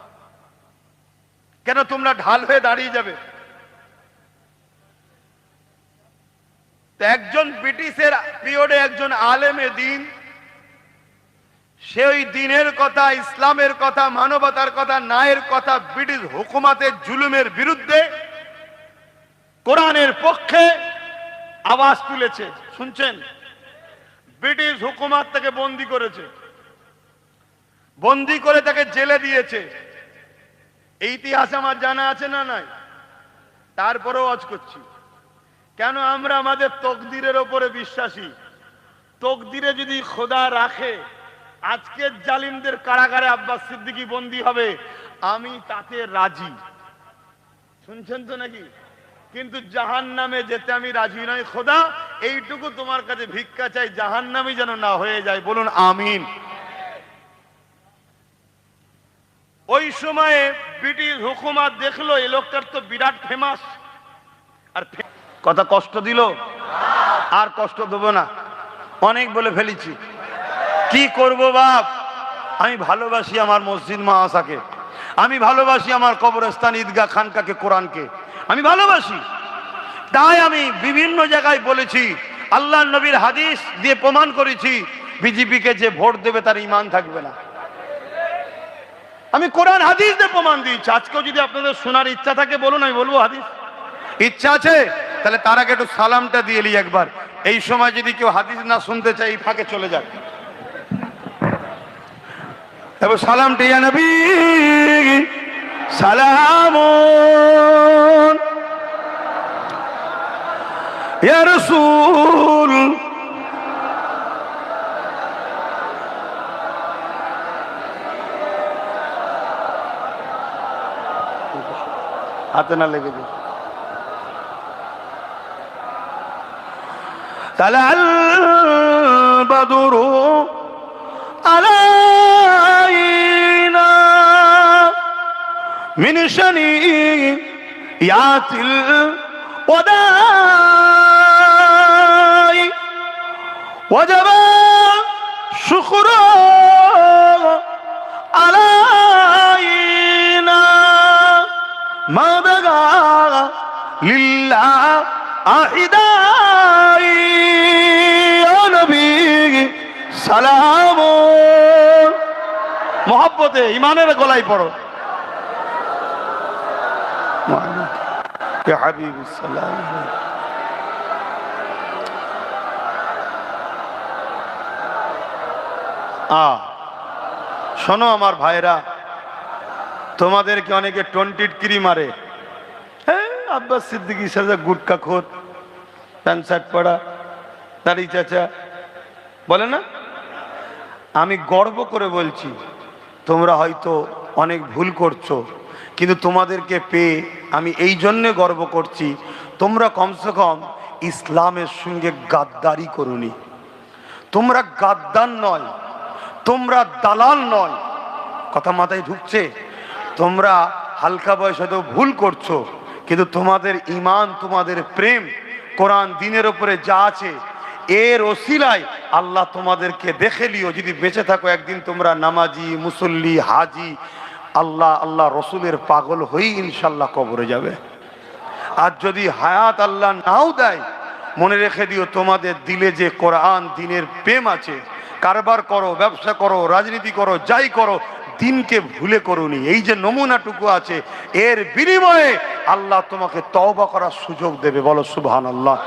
কেন? তোমরা ঢাল হয়ে দাঁড়িয়ে যাবে। একজন ব্রিটিশের পিরিয়ডে একজন আলেমে দ্বীন, সে ওই দ্বীনের কথা, ইসলামের কথা, মানবতার কথা, ন্যায়ের কথা, ব্রিটিশ হুকুমতের জুলুমের বিরুদ্ধে কোরআনের পক্ষে আওয়াজ তুলেছে। শুনছেন? ব্রিটিশ হুকুমত তাকে বন্দী করেছে, বন্দী করে তাকে জেলে দিয়েছে। এই ইতিহাস আমার জানা আছে না নাই? তারপরেও আজ করছি। কেন? আমরা আমাদের তকদিরের ওপরে বিশ্বাসী। তকদিরে যদি খোদা রাখে, আজকের জালিমদের কারাগারে আব্বাস সিদ্দিকী বন্দী হবে, আমি তাতে রাজি। শুনছেন তো নাকি? কিন্তু জাহান্নামে যেতে আমি রাজি নই। খোদা, এইটুকু তোমার কাছে ভিক্ষা চাই, জাহান্নামই যেন না হয়ে যায়। বলুন আমিন। ওই সময়ে ব্রিটিশ হুকুমত দেখলো এই লোকটার তো বিরাট ফেমাস, আর কথা কষ্ট দিল, আর কষ্ট দেবো না, অনেক বলে ফেলেছি। কি করব বাপ? আমি ভালোবাসি আমার মসজিদ মাদ্রাসাকে, আমি ভালোবাসি আমার কবরস্থান, ঈদগাহ, খানকাকে, কোরআনকে আমি ভালোবাসি। তাই আমি বিভিন্ন জায়গায় বলেছি, আল্লাহ নবীর হাদিস দিয়ে প্রমাণ করেছি, বিজেপিকে যে ভোট দেবে তার ঈমান থাকবে না। আমি কোরআন হাদিস দিয়ে প্রমাণ দিয়েছি। আজকেও যদি আপনাদের শোনার ইচ্ছা থাকে বলুন, আমি বলবো। হাদিস ইচ্ছা আছে? তাহলে তার আগে একটু সালামটা দিয়ে নি একবার। এই সময় যদি কেউ হাদিস না শুনতে চাই, ফাঁকে চলে যাক। এবার সালামটা, ইয়া নবী সালামুন ইয়া রাসূল হাতে না লেগে যায়। তালাল বাদরু আলাইনা মিন শানিয়াতিল ওয়াদাই ওয়াজাবা শুকরু আলাইনা মা বাগা লিল্লাহ আহিদাই নবী সালামুন মহব্বতে ইমানের গলায় পড়ো। ইয়া হাবিবুস সালাম। শোনো আমার ভাইরা, তোমাদেরকে অনেকে টন্টিটকিরি মারে। হ্যাঁ, আব্বাস সিদ্দিকী সাজা গুটকা খোর, প্যান্ট শার্ট পরা, দাড়ি চাচা বলে না। আমি গর্ব করে বলছি, তোমরা হয়তো অনেক ভুল করছো, কিন্তু তোমাদেরকে পেয়ে আমি এই জন্যে গর্ব করছি, তোমরা কমসে কম ইসলামের সঙ্গে গাদ্দারি করোনি। তোমরা গাদ্দার নয়, তোমরা দালাল নয়। কথা মাথায় ঢুকছে? তোমরা হালকা বয়সে তো ভুল করছো, কিন্তু তোমাদের ঈমান, তোমাদের প্রেম কোরআন দিনের উপরে যা আছে, এর ওসিলায় আল্লাহ তোমাদেরকে দেখে লিও। যদি বেঁচে থাকো একদিন তোমরা নামাজি, মুসল্লি, হাজি, আল্লাহ আল্লাহ রসুলের পাগল হয়েই ইনশাল্লাহ কবরে যাবে। আর যদি হায়াত আল্লাহ নাও দেয়, মনে রেখে দিও তোমাদের দিলে যে কোরআন দিনের প্রেম আছে, কারবার করো, ব্যবসা করো, রাজনীতি করো, যাই করো, দিনকে ভুলে করোনি। এই যে নমুনাটুকু আছে, এর বিনিময়ে আল্লাহ তোমাকে তওবা করার সুযোগ দেবে। বলো সুবহানাল্লাহ।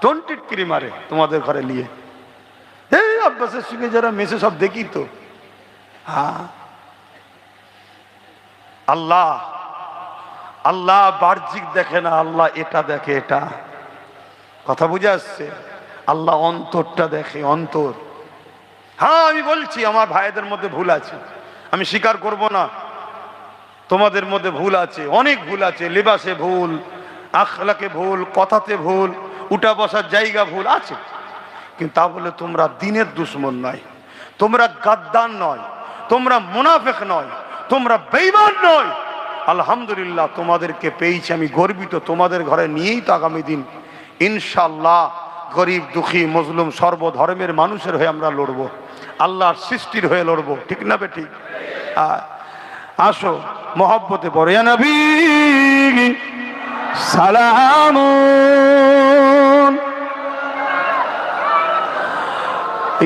টন্টিটকিরি মারে তোমাদের ঘরে নিয়ে। এই আব্বাসের সঙ্গে যারা মেসে সব দেখি তো। আল্লাহ আল্লাহ বাহ্যিক দেখে না, আল্লাহ এটা দেখে। এটা কথা বুঝে আসছে? আল্লাহ অন্তরটা দেখে, অন্তর। হ্যাঁ, আমি বলছি আমার ভাইদের মধ্যে ভুল আছে, আমি স্বীকার করব না। তোমাদের মধ্যে ভুল আছে, অনেক ভুল আছে। লিবাসে ভুল, আখলাকে ভুল, কথাতে ভুল, উঠা বসার জায়গা ভুল আছে, কিন্তু তা বলে তোমরা দিনের দুশ্মন নয়, তোমরা গাদ্দার নয়, তোমরা মুনাফিক নয়, তোমরা বেঈমান নয়। আলহামদুলিল্লাহ, তোমাদেরকে পেয়েছি, আমি গর্বিত। তোমাদের ঘরে নিয়েই তো আগামী দিন ইনশাআল্লাহ গরিব, দুঃখী, মজলুম, সর্বধর্মের মানুষের হয়ে আমরা লড়বো, আল্লাহর সৃষ্টির হয়ে লড়বো। ঠিক না বে ঠিক? আসো মহব্বতে পড়ো, ইয়া নবী সালামুন,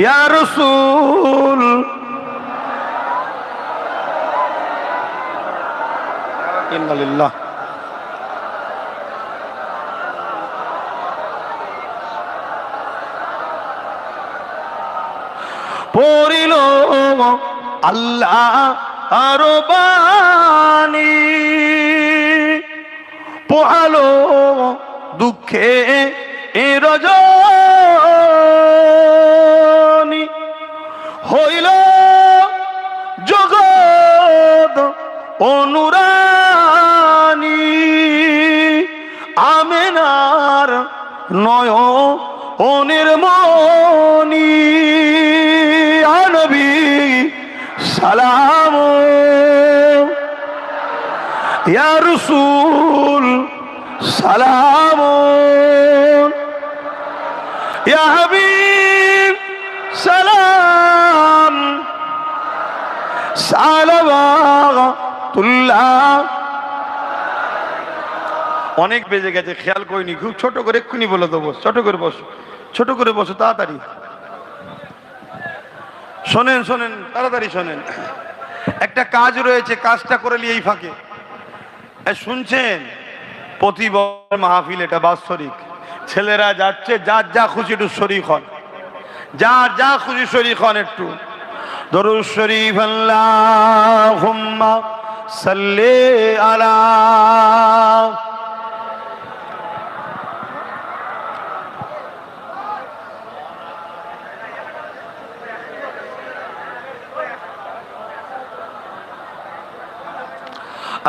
ইয়া রাসূল ইন্না লিল্লাহ। পড়িল আল্লাহ আরো বাণী, পোহালো দুঃখে এ রজনী, হইল জগৎ অনুরানী, আমেনার নয়নের মনি, নবী সালাম, ইয়া রাসূল সালাম, ইয়া হাবিব সালাম, সালাওয়াতুল্লাহ। অনেক বেজে গেছে, খেয়াল করিনি, খুব ছোট করে এক্ষুনি বলে দেবো। ছোট করে বসো, ছোট করে বসো, তাড়াতাড়ি শোনেন, শোনেন, তাড়াতাড়ি শোনেন। একটা কাজ রয়েছে, কাজটা করে নিয়ে এই ফাঁকে শুনছেন, প্রতি বছর মাহফিল, এটা বাৎসরিক। ছেলেরা যাচ্ছে, যার যা খুশি একটু শরীক হন, যার যা খুশি শরীক হন। একটু দরুদ শরীফ, আল্লাহুম্মা সাল্লি আলা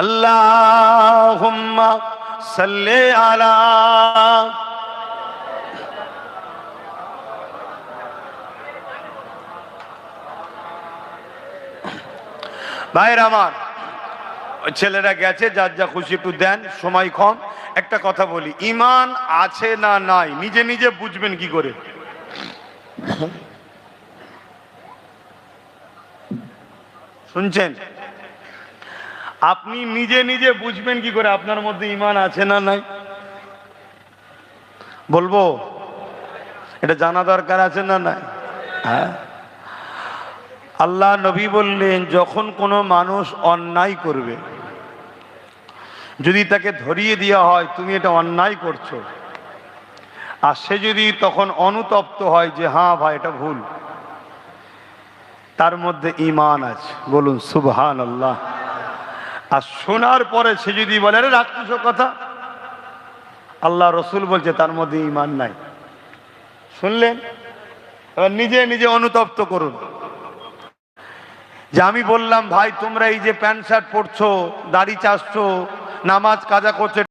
আল্লাহুম্মা সাল্লি আলা। ভাইরা আমার, ছেলেরা গেছে, যার যা খুশি একটু দেন, সময় কম। একটা কথা বলি, ঈমান আছে না নাই নিজে নিজে বুঝবেন কি করে? শুনছেন? আপনি নিজে নিজে বুঝবেন কি করে আপনার মধ্যে ঈমান আছে না নাই? বলবো, এটা জানা দরকার আছে না নাই? হ্যাঁ, আল্লাহ নবী বললেন, যখন কোনো মানুষ অন্যায় করবে, যদি তাকে ধরিয়ে দেওয়া হয় তুমি এটা অন্যায় করছো, আর সে যদি তখন অনুতপ্ত হয় যে হ্যাঁ ভাই এটা ভুল, তার মধ্যে ঈমান আছে, বলুন সুবহানাল্লাহ। আর শোনার পরে সে যদি বলে আরে রাখতেছো কথা, আল্লাহ রসুল বলছে তার মধ্যে ঈমান নাই। শুনলেন? এবার নিজে নিজে অনুতপ্ত করুন। যে আমি বললাম ভাই তোমরা এই যে প্যান্ট শার্ট পরছো, দাড়ি চাচ্ছো, নামাজ কাজা করছো,